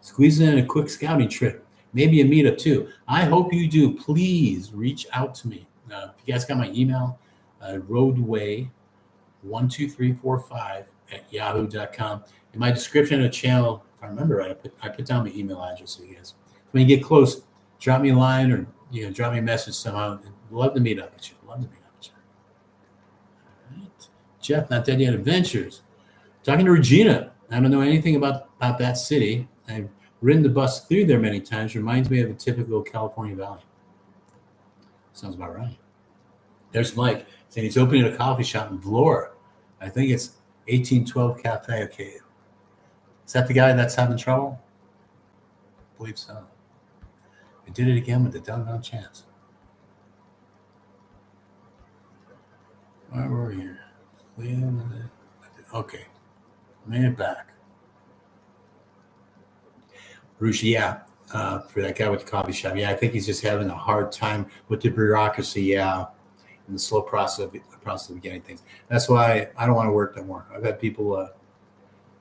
Speaker 1: Squeezing in a quick scouting trip. Maybe a meetup too. I hope you do. Please reach out to me. If you guys got my email, roadway12345@yahoo.com. In my description of the channel, if I remember right, I put down my email address for you guys. When you get close, drop me a line or drop me a message somehow. Love to meet up with you. Love to meet up with you. All right. Jeff, Not Dead Yet Adventures. Talking to Regina. I don't know anything about that city. I've ridden the bus through there many times. Reminds me of a typical California valley. Sounds about right. There's Mike saying he's opening a coffee shop in Vlora. I think it's 1812 Cafe. Okay. Is that the guy that's having trouble? I believe so. I did it again with the doggone chance. Where were we here? Okay. Made it back. Rushi, yeah. For that guy with the coffee shop. Yeah, I think he's just having a hard time with the bureaucracy, yeah, and the slow process of getting things. That's why I don't want to work no more. I've had people,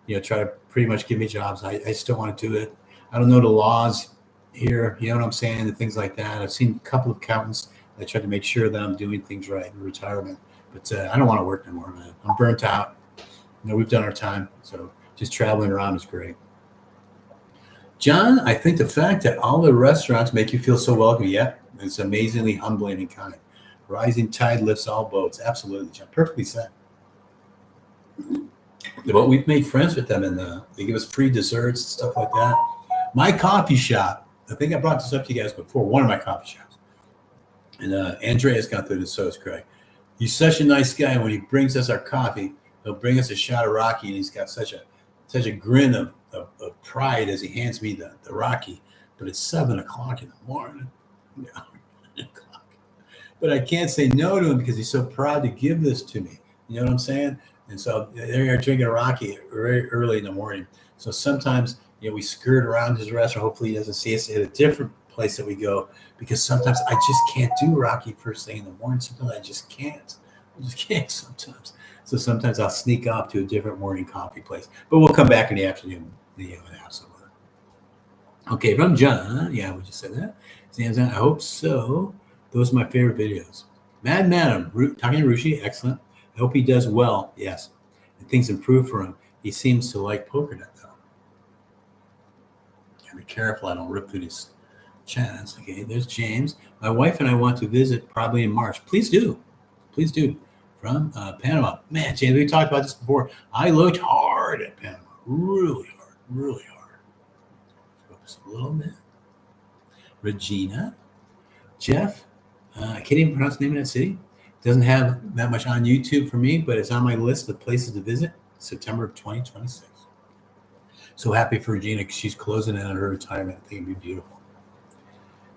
Speaker 1: try to pretty much give me jobs. I still want to do it. I don't know the laws here, you know what I'm saying, and things like that. I've seen a couple of accountants that try to make sure that I'm doing things right in retirement, but I don't want to work no more, man. I'm burnt out. We've done our time, so just traveling around is great. John, I think the fact that all the restaurants make you feel so welcome, yeah, it's amazingly humbling and kind. Rising tide lifts all boats. Absolutely, John. Perfectly said. But we've made friends with them, and they give us free desserts and stuff like that. My coffee shop, I think I brought this up to you guys before, one of my coffee shops. And Andrea's gone through this, so is Craig. He's such a nice guy. When he brings us our coffee, he'll bring us a shot of Rocky, and he's got such a grin of pride as he hands me the Rocky. But it's 7 o'clock in the morning. Yeah. But I can't say no to him because he's so proud to give this to me. You know what I'm saying? And so there you're drinking a Rocky very early in the morning. So sometimes, we skirt around his restaurant. Hopefully he doesn't see us at a different place that we go, because sometimes I just can't do Rocky first thing in the morning. Sometimes I just can't. Sometimes. So sometimes I'll sneak off to a different morning coffee place. But we'll come back in the afternoon and have some of it. Okay, from John. Yeah, we just said that. I hope so. Those are my favorite videos. Mad Madam, talking to Rushi, excellent. I hope he does well, yes. And things improve for him. He seems to like poker nut, though. Gotta be careful I don't rip through these chats. Okay, there's James. My wife and I want to visit probably in March. Please do. Please do. From Panama. Man, James, we talked about this before. I looked hard at Panama. Really hard. Really hard. Go up just a little bit. Regina. Jeff. I can't even pronounce the name of that city. Doesn't have that much on YouTube for me, but it's on my list of places to visit. September of 2026. So happy for Regina because she's closing in on her retirement. I think it'd be beautiful.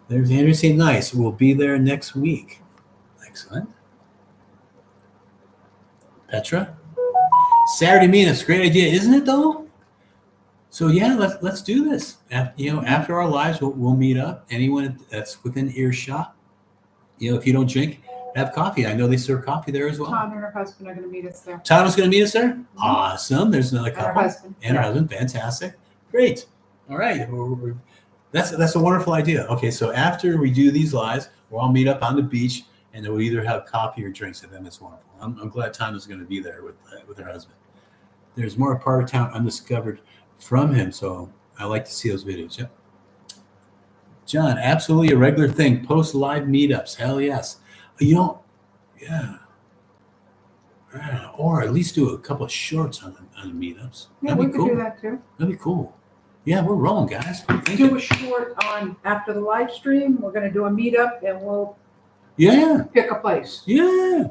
Speaker 1: There's Andrew saying nice. We'll be there next week. Excellent. Petra. Saturday meetups, great idea, isn't it though? So yeah, let's do this. After our lives, we'll meet up. Anyone that's within earshot. If you don't drink, have coffee. I know they serve coffee there as well.
Speaker 2: Tom and her husband are going to meet us there.
Speaker 1: Tana's going to meet us there? Mm-hmm. Awesome. There's another couple.
Speaker 2: And her husband.
Speaker 1: And her husband. Fantastic. Great. All right. That's a wonderful idea. Okay, so after we do these lives, we'll all meet up on the beach, and we'll either have coffee or drinks, and then it's wonderful. I'm glad Tana's going to be there with her husband. There's more part of town undiscovered from him, so I like to see those videos. Yep. John, absolutely a regular thing. Post live meetups. Hell yes. Yeah. Or at least do a couple of shorts on the meetups.
Speaker 2: Yeah, we could do that too.
Speaker 1: That'd be cool. Yeah, we're rolling, guys.
Speaker 2: Do a short on after the live stream. We're going to do a meetup, and we'll pick a place.
Speaker 1: Yeah.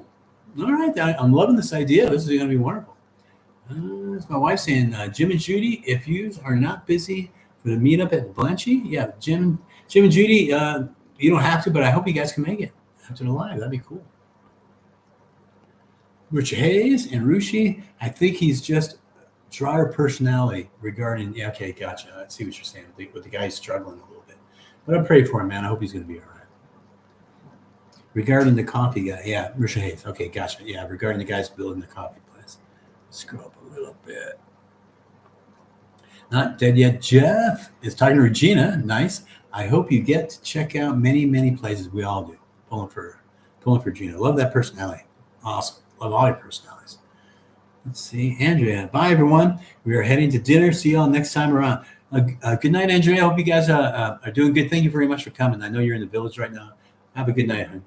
Speaker 1: All right. I'm loving this idea. This is going to be wonderful. It's my wife saying, Jim and Judy, if you are not busy for the meetup at Blanchy. Yeah, Jim and Judy, you don't have to, but I hope you guys can make it after the live. That'd be cool. Richard Hayes and Rushi, I think he's just drier personality regarding. Yeah, okay, gotcha. I see what you're saying. With the guy struggling a little bit, but I'm praying for him, man. I hope he's going to be all right. Regarding the coffee guy, yeah, Richard Hayes. Okay, gotcha. Yeah, regarding the guys building the coffee place. Scroll up a little bit. Not dead yet. Jeff is talking to Regina. Nice. I hope you get to check out many, many places. We all do. Pulling for Regina. Love that personality. Awesome. Love all your personalities. Let's see. Andrea. Bye, everyone. We are heading to dinner. See you all next time around. Good night, Andrea. I hope you guys are doing good. Thank you very much for coming. I know you're in the village right now. Have a good night, honey.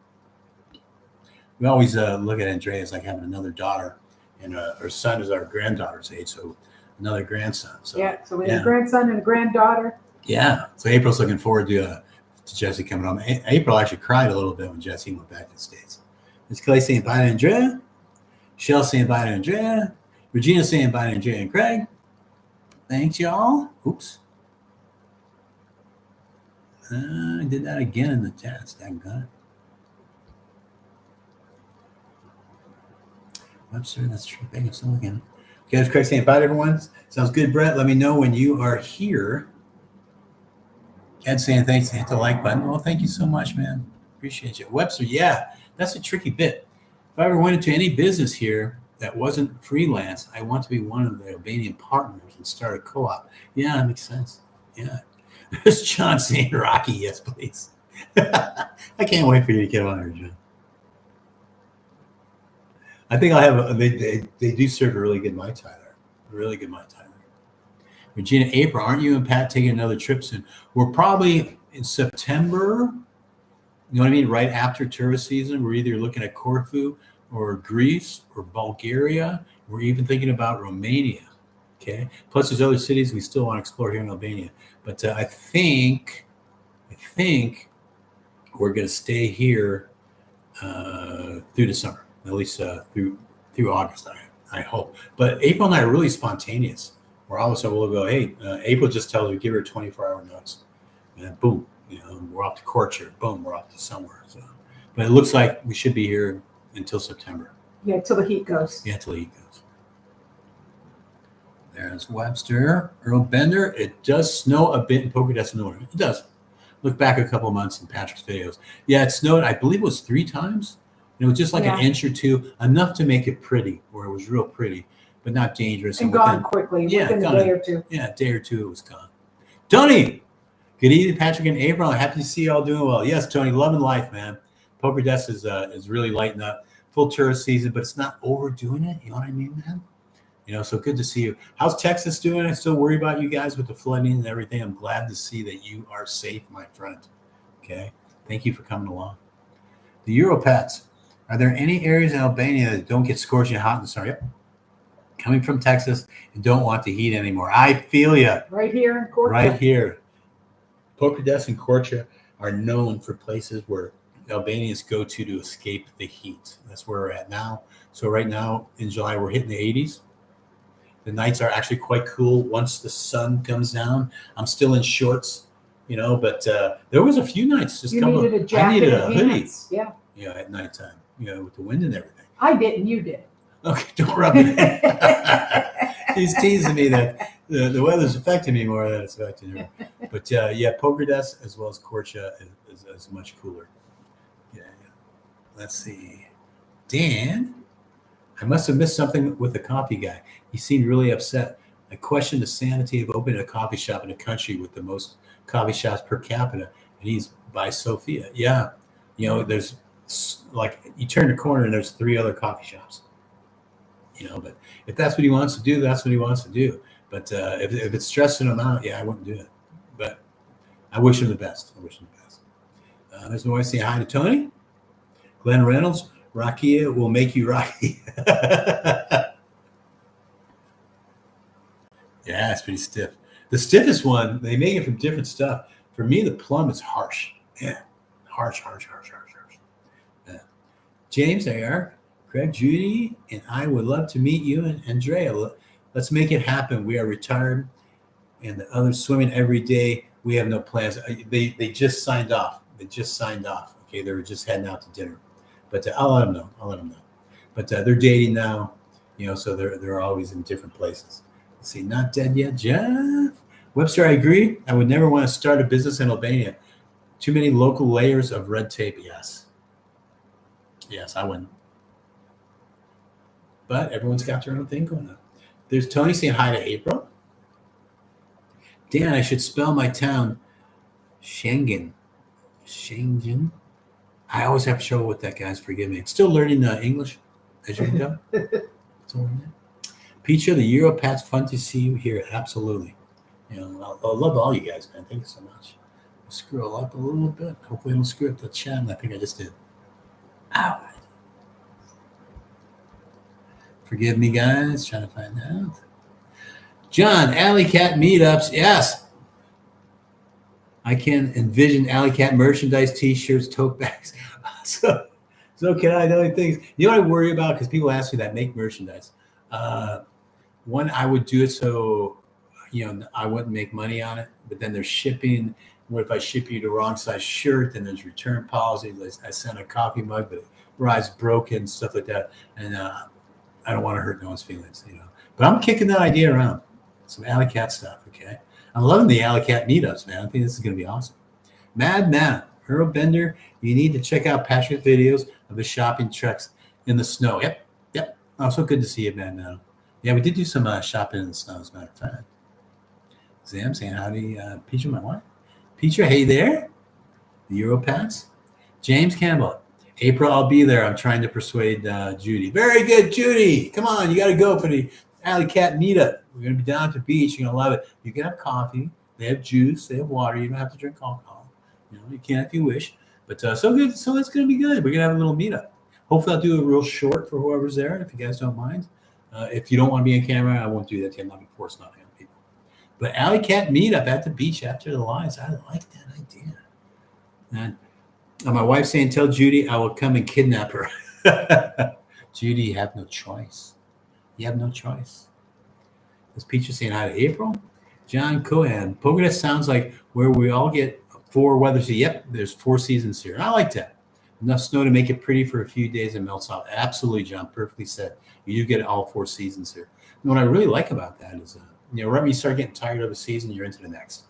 Speaker 1: We always look at Andrea as like having another daughter, and her son is our granddaughter's age, so another grandson. So
Speaker 2: yeah, so we have a grandson and a granddaughter.
Speaker 1: Yeah, so April's looking forward to Jesse coming home. April actually cried a little bit when Jesse went back to the States. It's Clay saying bye to Andrea. Shell saying bye to Andrea. Regina saying bye to Andrea and Craig. Thanks, y'all. Oops. I did that again in the chat. Dang it. Webster, that's true. I'm still looking. Okay, that's Craig saying bye to everyone. Sounds good, Brett. Let me know when you are here. Ed saying thanks. Hit the like button. Well, thank you so much, man. Appreciate you. Webster, yeah, that's a tricky bit. If I ever went into any business here that wasn't freelance, I want to be one of the Albanian partners and start a co-op. Yeah, that makes sense. Yeah. There's John saying Rocky. Yes, please. I can't wait for you to get on there, John. I think I'll have they do serve a really good Mai Tai there. Really good Mai Tai there. Regina, April, aren't you and Pat taking another trip soon? We're probably in September. You know what I mean? Right after tourist season, we're either looking at Corfu or Greece or Bulgaria. We're even thinking about Romania. Okay. Plus, there's other cities we still want to explore here in Albania. But I think we're going to stay here through the summer, at least through August. I hope. But April and I are really spontaneous. We're all of a sudden we'll go, hey, April just tells her, give her a 24-hour notice, and boom, we're off to Corcher. Boom, we're off to somewhere. So, but it looks like we should be here until September.
Speaker 2: Yeah, till the heat goes.
Speaker 1: Yeah, till the heat goes. There's Webster, Earl Bender. It does snow a bit in Poker Destination. It does. Look back a couple of months in Patrick's videos. Yeah, it snowed, I believe it was 3 times. It was just like an inch or two, enough to make it pretty, where it was real pretty, but not dangerous.
Speaker 2: And gone quickly, within a day or two.
Speaker 1: Yeah, a day or two it was gone. Tony! Good evening, Patrick and April. I'm happy to see you all doing well. Yes, Tony, loving life, man. Poker Desk is really lighting up. Full tourist season, but it's not overdoing it. You know what I mean, man? So good to see you. How's Texas doing? I still worry about you guys with the flooding and everything. I'm glad to see that you are safe, my friend. Okay? Thank you for coming along. The Europats. Are there any areas in Albania that don't get scorching hot in the summer? Yep. Coming from Texas and don't want the heat anymore. I feel you.
Speaker 2: Right here in Korcha.
Speaker 1: Right here. Poker Desk and Korcha are known for places where Albanians go to escape the heat. That's where we're at now. So right now in July, we're hitting the 80s. The nights are actually quite cool once the sun comes down. I'm still in shorts, but there was a few nights just
Speaker 2: I needed a hoodie. Yeah.
Speaker 1: At nighttime, with the wind and everything.
Speaker 2: I didn't, you did.
Speaker 1: Okay, don't rub it in. He's teasing me that the weather's affecting me more than it's affecting her. But Poker Desk as well as Korcha is much cooler. Yeah. Let's see. Dan, I must have missed something with the coffee guy. He seemed really upset. I questioned the sanity of opening a coffee shop in a country with the most coffee shops per capita, and he's by Sofia. Yeah. There's like you turn the corner and there's 3 other coffee shops. But if that's what he wants to do, that's what he wants to do. But if it's stressing him out, I wouldn't do it. But I wish him the best. There's my wife saying hi to Tony. Glenn Reynolds, Rakia will make you Rocky. Yeah, it's pretty stiff. The stiffest one, they make it from different stuff. For me, the plum is harsh. Yeah, harsh. Yeah. James, A.R., Craig, Judy, and I would love to meet you and Andrea. Let's make it happen. We are retired and the others swimming every day. We have no plans. They just signed off. Okay, they were just heading out to dinner, but I'll let them know. But they're dating now, so they're always in different places. Let's see, not dead yet, Jeff Webster. I agree. I would never want to start a business in Albania. Too many local layers of red tape. Yes, I wouldn't. But everyone's got their own thing going on. There's Tony saying hi to April. Dan, I should spell my town Schengen. I always have trouble with that, guys. Forgive me. I'm still learning English, as you can tell. Peacher, the Europat's fun to see you here. Absolutely. I love all you guys, man. Thank you so much. I'll scroll up a little bit. Hopefully I don't screw up the chat. I think I just did. Ow. Forgive me, guys. Trying to find out. John, Alley Cat meetups. Yes. I can envision Alley Cat merchandise, T-shirts, tote bags. So can I know things? You know what I worry about? Because people ask me that, make merchandise. One, I would do it so, I wouldn't make money on it. But then there's shipping. What if I ship you the wrong size shirt? Then there's return policies. I sent a coffee mug, but it arrives broken, stuff like that. And I don't want to hurt no one's feelings, But I'm kicking that idea around. Some Alley Cat stuff, okay? I'm loving the Alley Cat meetups, man. I think this is going to be awesome. Mad Matt, Earl Bender, you need to check out Patrick's videos of his shopping treks in the snow. Yep. Oh, so good to see you, Mad Matt. Yeah, we did do some shopping in the snow, as a matter of fact. Zam saying howdy, Peacher, my wife. Peacher, hey there. The Europats. James Campbell. April, I'll be there. I'm trying to persuade Judy. Very good, Judy. Come on, you got to go for the Alley Cat meetup. We're going to be down at the beach. You're going to love it. You can have coffee. They have juice. They have water. You don't have to drink alcohol. You can if you wish. But so good. So that's going to be good. We're going to have a little meetup. Hopefully, I'll do a real short for whoever's there, if you guys don't mind. If you don't want to be on camera, I won't do that to you. I'm not going to force nothing on people. But Alley Cat meetup at the beach after the lives. I like that idea. And my wife's saying, tell Judy I will come and kidnap her. Judy, you have no choice. Is Peach saying hi to April? John Cohen. Pogoda sounds like where we all get 4 weather seasons. Yep, there's 4 seasons here. I like that. Enough snow to make it pretty for a few days and melts off. Absolutely, John. Perfectly said. You do get all 4 seasons here. And what I really like about that is, right when you start getting tired of a season, you're into the next.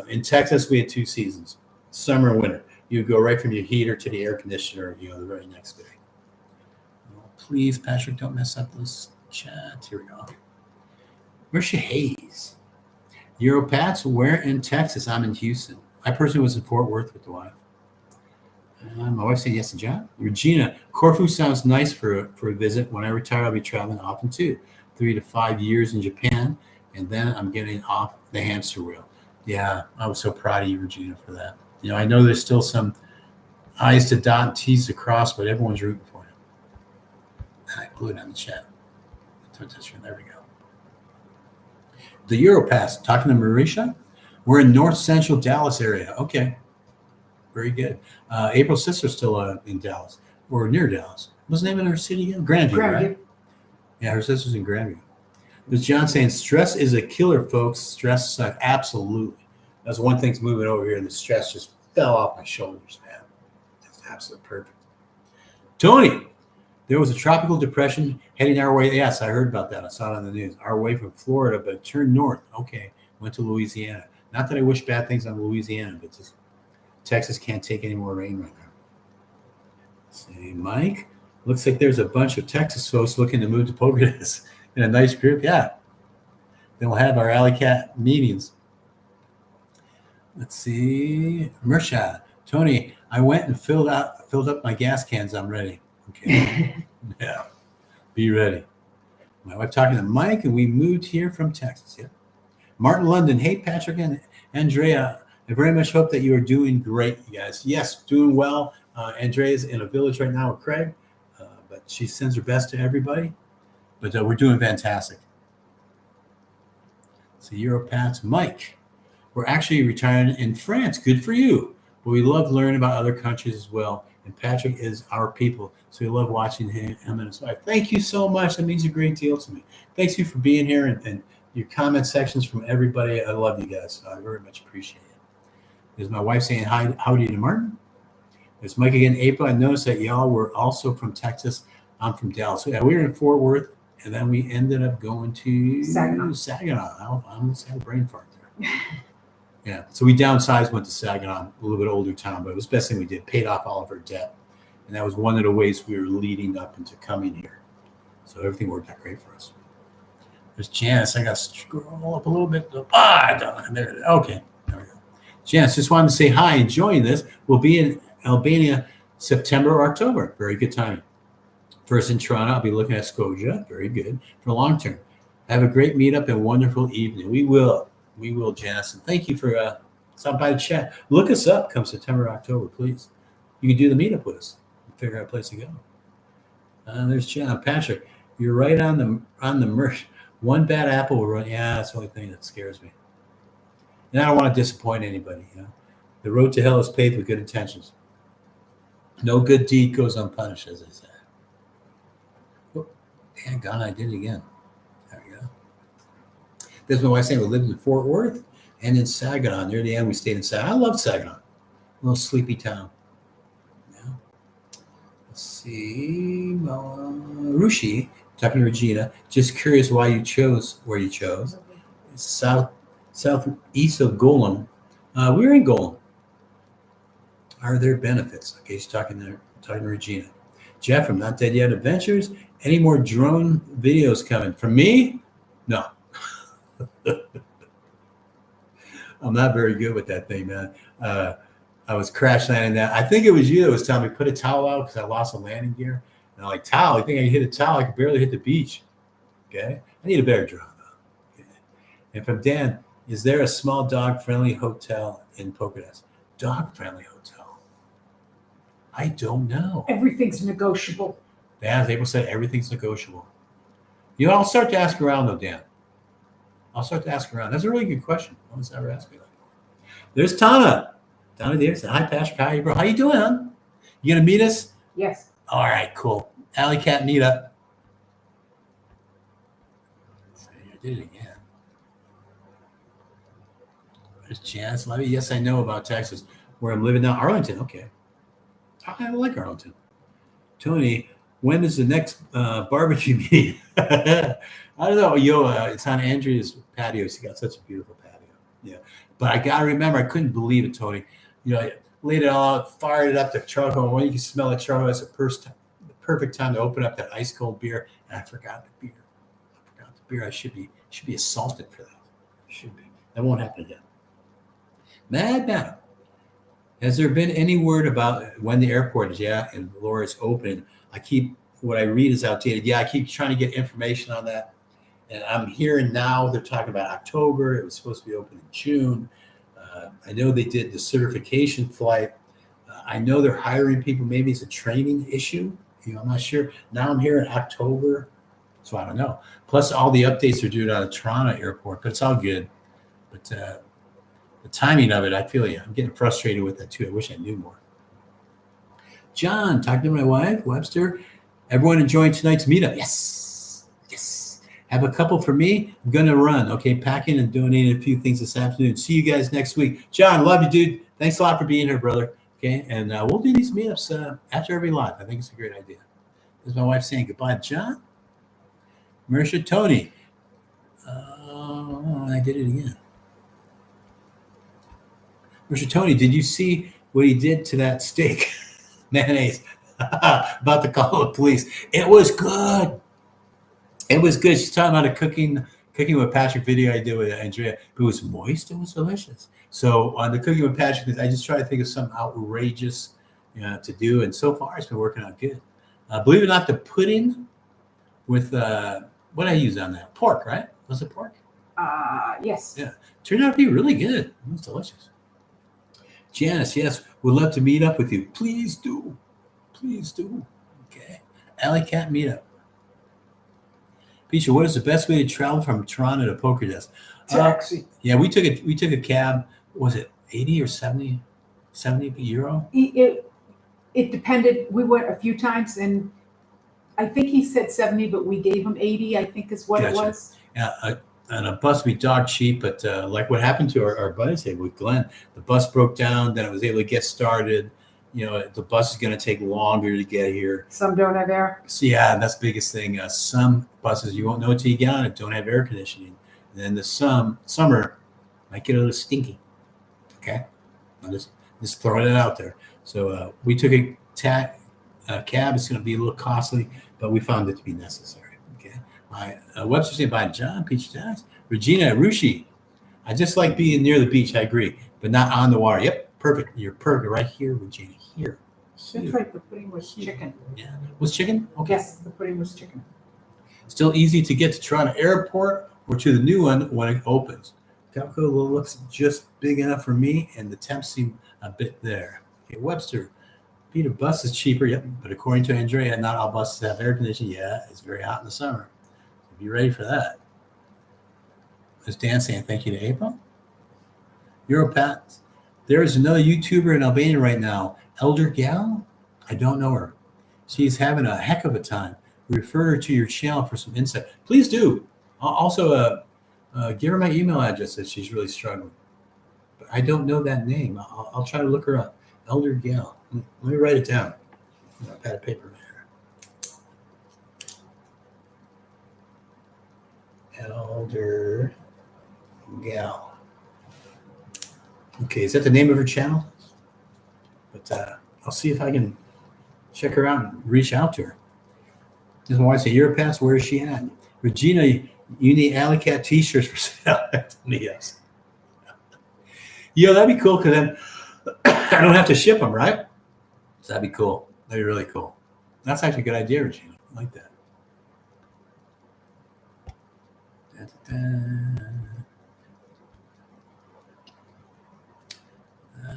Speaker 1: In Texas, we had 2 seasons, summer and winter. You go right from your heater to the air conditioner, the very next day. Oh, please, Patrick, don't mess up this chat. Here we go. Marcia Hayes. Europats, where in Texas? I'm in Houston. I personally was in Fort Worth with the wife. My wife said yes to John. Regina, Corfu sounds nice for a visit. When I retire, I'll be traveling often too. 3 to 5 years in Japan, and then I'm getting off the hamster wheel. Yeah, I was so proud of you, Regina, for that. I know there's still some I's to dot and T's to cross, but everyone's rooting for you. And I blew it on the chat. There we go. The Europass, talking to Marisha. We're in north central Dallas area. Okay. Very good. April's sister's still in Dallas, or near Dallas. What's the name of her city again? Grandview, right? Yeah, her sister's in Grandview. There's John saying, stress is a killer, folks. Stress sucks. Absolutely. That's one thing's moving over here, and the stress just fell off my shoulders, man. That's absolutely perfect. Tony, there was a tropical depression heading our way. Yes, I heard about that. I saw it on the news. Our way from Florida, but it turned north. Okay, went to Louisiana. Not that I wish bad things on Louisiana, but just Texas can't take any more rain right now. Let's see, Mike, looks like there's a bunch of Texas folks looking to move to Poconos in a nice group. Yeah, then we'll have our Alley Cat meetings. Let's see, Mershad, Tony, I went and filled up my gas cans. I'm ready. Okay, yeah, be ready. My wife talking to Mike, and we moved here from Texas. Yeah, Martin London. Hey, Patrick and Andrea. I very much hope that you are doing great, you guys. Yes, doing well. Andrea's in a village right now with Craig, but she sends her best to everybody. But we're doing fantastic. So Europats, Mike, we're actually retiring in France. Good for you. But we love learning about other countries as well. And Patrick is our people, so we love watching him and his wife. Thank you so much. That means a great deal to me. Thanks you for being here and your comment sections from everybody. I love you guys. So I very much appreciate it. There's my wife saying hi, howdy to Martin. There's Mike again. April, I noticed that y'all were also from Texas. I'm from Dallas. So yeah, we were in Fort Worth, and then we ended up going to Saginaw. I almost had a brain fart there. Yeah, so we downsized, went to Saginaw, a little bit older town, but it was the best thing we did. Paid off all of our debt, and that was one of the ways we were leading up into coming here. So everything worked out great for us. There's Janice. I got to scroll up a little bit. There. Okay, there we go. Janice, just wanted to say hi. Enjoying this. We'll be in Albania September or October. Very good timing. First in Toronto, I'll be looking at Scotia. Very good for long term. Have a great meetup and wonderful evening. We will, Janice. And thank you for stopping by the chat. Look us up come September, October, please. You can do the meetup with us. Figure out a place to go. There's John Patrick. You're right on the merch. One bad apple will run. Yeah, that's the only thing that scares me. And I don't want to disappoint anybody. The road to hell is paved with good intentions. No good deed goes unpunished, as I said. Oh, damn, God, I did it again. There we go. This is my wife saying we lived in Fort Worth and in Saginaw. Near the end, we stayed in Saginaw. I love Saginaw. A little sleepy town. Yeah. Let's see. Rushi, talking to Regina. Just curious why you chose where you chose. It's southeast of Golem. We're in Golem. Are there benefits? Okay, she's talking to Regina. Jeff from Not Dead Yet Adventures. Any more drone videos coming? From me? No. I'm not very good with that thing, man. I was crash landing that. I think it was you that was telling me put a towel out because I lost a landing gear. And I'm like, towel? You think I can hit a towel? I can barely hit the beach. Okay? I need a better drone, though. Okay. And from Dan, is there a small dog-friendly hotel in Poconos? Dog-friendly hotel? I don't know.
Speaker 2: Everything's negotiable.
Speaker 1: Dan, April said everything's negotiable. I'll start to ask around, though, Dan. I'll start to ask around. That's a really good question. No one's ever asked me that before. There's Tana. Tana there said, hi, Patrick. Hi, bro. How you doing, hon? You going to meet us?
Speaker 2: Yes.
Speaker 1: All right, cool. Alley Cat meetup. I did it again. There's Janice Levy. Yes, I know about Texas, where I'm living now. Arlington. Okay. I like Arlington. Tony, when is the next barbecue meeting? I don't know. It's on Andrea's patio. She got such a beautiful patio. Yeah. But I got to remember, I couldn't believe it, Tony. I laid it all out, fired it up to charcoal. When you can smell the charcoal, that's the perfect time to open up that ice cold beer. And I forgot the beer. I should be assaulted for that. Should be. That won't happen again. Mad Madam. Has there been any word about when the airport is? Yeah, and Laura's open. What I read is outdated. Yeah, I keep trying to get information on that. And I'm hearing now they're talking about October. It was supposed to be open in June. I know they did the certification flight. I know they're hiring people. Maybe it's a training issue. I'm not sure. Now I'm hearing October. So I don't know. Plus all the updates are due out of Toronto airport, but it's all good. But the timing of it, I feel you. I'm getting frustrated with that too. I wish I knew more. John, talking to my wife, Webster. Everyone enjoying tonight's meetup? Yes. Have a couple for me. I'm going to run. Okay, packing and donating a few things this afternoon. See you guys next week. John, love you, dude. Thanks a lot for being here, brother. Okay, and we'll do these meetups after every live. I think it's a great idea. There's my wife saying goodbye, John. Marisha, Tony. I did it again. Marisha, Tony, did you see what he did to that steak? Mayonnaise. About to call the police. It was good. It was good. She's talking about a cooking with Patrick video I did with Andrea. It was moist. It was delicious. So on the cooking with Patrick, I just try to think of something outrageous to do. And so far, it's been working out good. Believe it or not, the pudding with what I use on that? Pork, right? Was it pork?
Speaker 2: Yes.
Speaker 1: Yeah. Turned out to be really good. It was delicious. Janice, yes, would love to meet up with you. Please do. Please do. Okay. Alley Cat meetup. Peter, what is the best way to travel from Toronto to Poconos?
Speaker 2: Taxi.
Speaker 1: Yeah, we took a cab. Was it 80 or 70 euro?
Speaker 2: It depended. We went a few times, and I think he said 70, but we gave him 80. I think is what it was.
Speaker 1: Yeah, And a bus would be dog cheap, but like what happened to our buddies here with Glenn, the bus broke down, then it was able to get started. You know, the bus is going to take longer to get here.
Speaker 2: Some don't have air.
Speaker 1: So yeah, that's the biggest thing. Some buses you won't know until you get on it don't have air conditioning. And then the summer might get a little stinky. Okay, I'm just throwing it out there. So we took a cab. It's going to be a little costly, but we found it to be necessary. Okay. My Webster's name by John Peach Jazz. Regina Rushi. I just like being near the beach. I agree, but not on the water. Yep, perfect. You're perfect right here, Regina. Here.
Speaker 2: That's right. The pudding was chicken.
Speaker 1: Yeah, was chicken? Okay.
Speaker 2: Yes, the pudding was chicken.
Speaker 1: Still easy to get to Toronto Airport or to the new one when it opens. Galco looks just big enough for me, and the temps seem a bit there. Okay, Webster. Peter, bus is cheaper. Yep, but according to Andrea, not all buses have air conditioning. Yeah, it's very hot in the summer. Be ready for that. Is Dan saying thank you to April? Europat. There is another YouTuber in Albania right now. Elder Gal? I don't know her. She's having a heck of a time. Refer her to your channel for some insight. Please do. Also, give her my email address if she's really struggling. But I don't know that name. I'll try to look her up. Elder Gal. Let me write it down. I got a pad of paper right here. Elder Gal. Okay, is that the name of her channel? But I'll see if I can check her out and reach out to her. Just want to say, year past, where is she at? Regina, you need Alley Cat t-shirts for sale at meetups. Yo, that'd be cool because then I don't have to ship them, right? So that'd be cool. That'd be really cool. That's actually a good idea, Regina. I like that.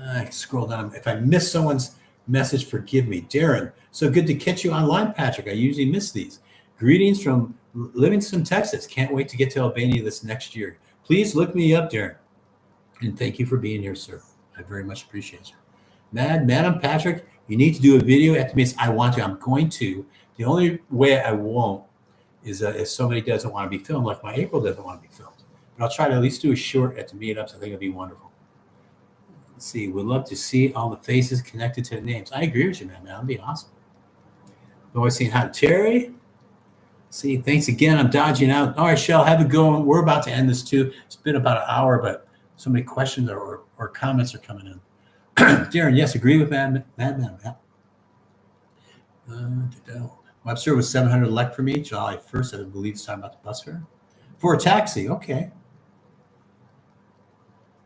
Speaker 1: I can scroll down. If I miss someone's message, forgive me. Darren, so good to catch you online, Patrick. I usually miss these. Greetings from Livingston, Texas. Can't wait to get to Albania this next year. Please look me up, Darren. And thank you for being here, sir. I very much appreciate you. Madam Patrick, you need to do a video at the meetups. I want to. I'm going to. The only way I won't is if somebody doesn't want to be filmed, like my April doesn't want to be filmed. But I'll try to at least do a short at the meetups. I think it'll be wonderful. Let's see. We'd love to see all the faces connected to the names. I agree with you, man. That'd be awesome. I've always seen how Terry. See, thanks again. I'm dodging out. All right, Shell, have it going. We're about to end this too. It's been about an hour, but so many questions or comments are coming in. Darren, yes, agree with Madman. Yeah. Webster was 700 elect for me. July 1st, I believe it's talking about the bus fare. For a taxi, okay.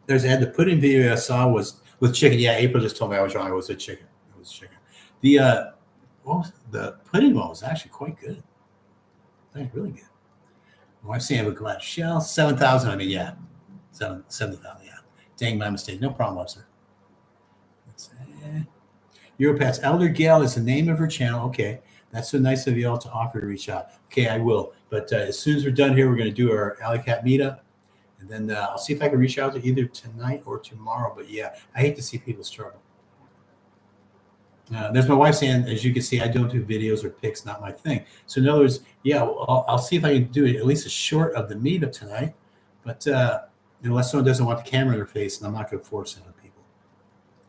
Speaker 1: There's the pudding video I saw was with chicken. Yeah, April just told me I was wrong. It was a chicken. It was chicken. The pudding one was actually quite good. I think really good. My wife's saying I would go out Shell 7,000. I mean, yeah, 7,000. Yeah. Dang, my mistake. No problem, Webster. Europat's Elder Gail is the name of her channel. Okay, that's so nice of you all to offer to reach out. Okay, I will. But as soon as we're done here, we're going to do our Alley Cat meetup. And then I'll see if I can reach out to either tonight or tomorrow. But yeah, I hate to see people struggle. There's my wife saying, as you can see, I don't do videos or pics, not my thing. So in other words, yeah, I'll see if I can do it at least a short of the meetup tonight. But unless someone doesn't want the camera in their face, and I'm not going to force it on people.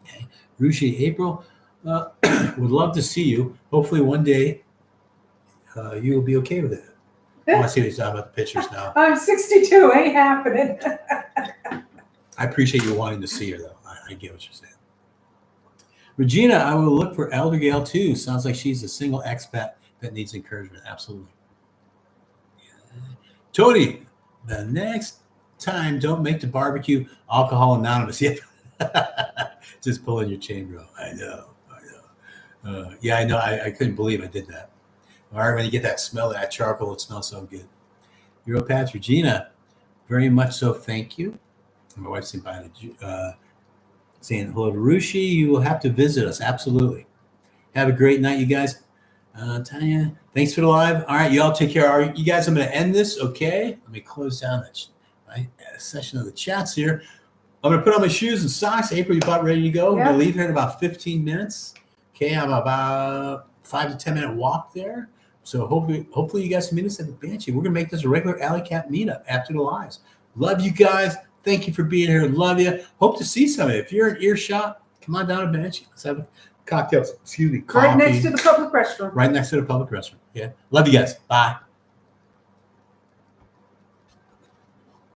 Speaker 1: Okay, Rushi, April, would love to see you. Hopefully one day you will be okay with it. I want to see what he's talking about the pictures now.
Speaker 2: I'm 62. Ain't happening.
Speaker 1: I appreciate you wanting to see her, though. I get what you're saying. Regina, I will look for Elder Gail, too. Sounds like she's a single expat that needs encouragement. Absolutely. Yeah. Tony, the next time, don't make the barbecue alcohol anonymous. Yep. Just pulling your chain, bro. I know. Yeah, I know. I couldn't believe I did that. All right, when you get that smell, that charcoal, it smells so good. Europats, Regina, very much so. Thank you. My wife's invited you. Saying hello to Rushi. You will have to visit us. Absolutely. Have a great night, you guys. Tanya, thanks for the live. All right, y'all take care. All right, you guys, I'm going to end this, okay? Let me close down my session of the chats here. I'm going to put on my shoes and socks. April, you about ready to go?
Speaker 2: Yeah.
Speaker 1: We're going to leave here in about 15 minutes. Okay, I'm about 5 to 10 minute walk there. So hopefully you guys can meet us at the Banshee. We're gonna make this a regular Alley Cat meetup after the lives. Love you guys. Thank you for being here. Love you. Hope to see some of you. If you're in earshot, come on down to Banshee. Let's have a cocktail. Excuse me. Coffee.
Speaker 2: Right next to the public restroom.
Speaker 1: Right next to the public restroom. Yeah. Love you guys. Bye.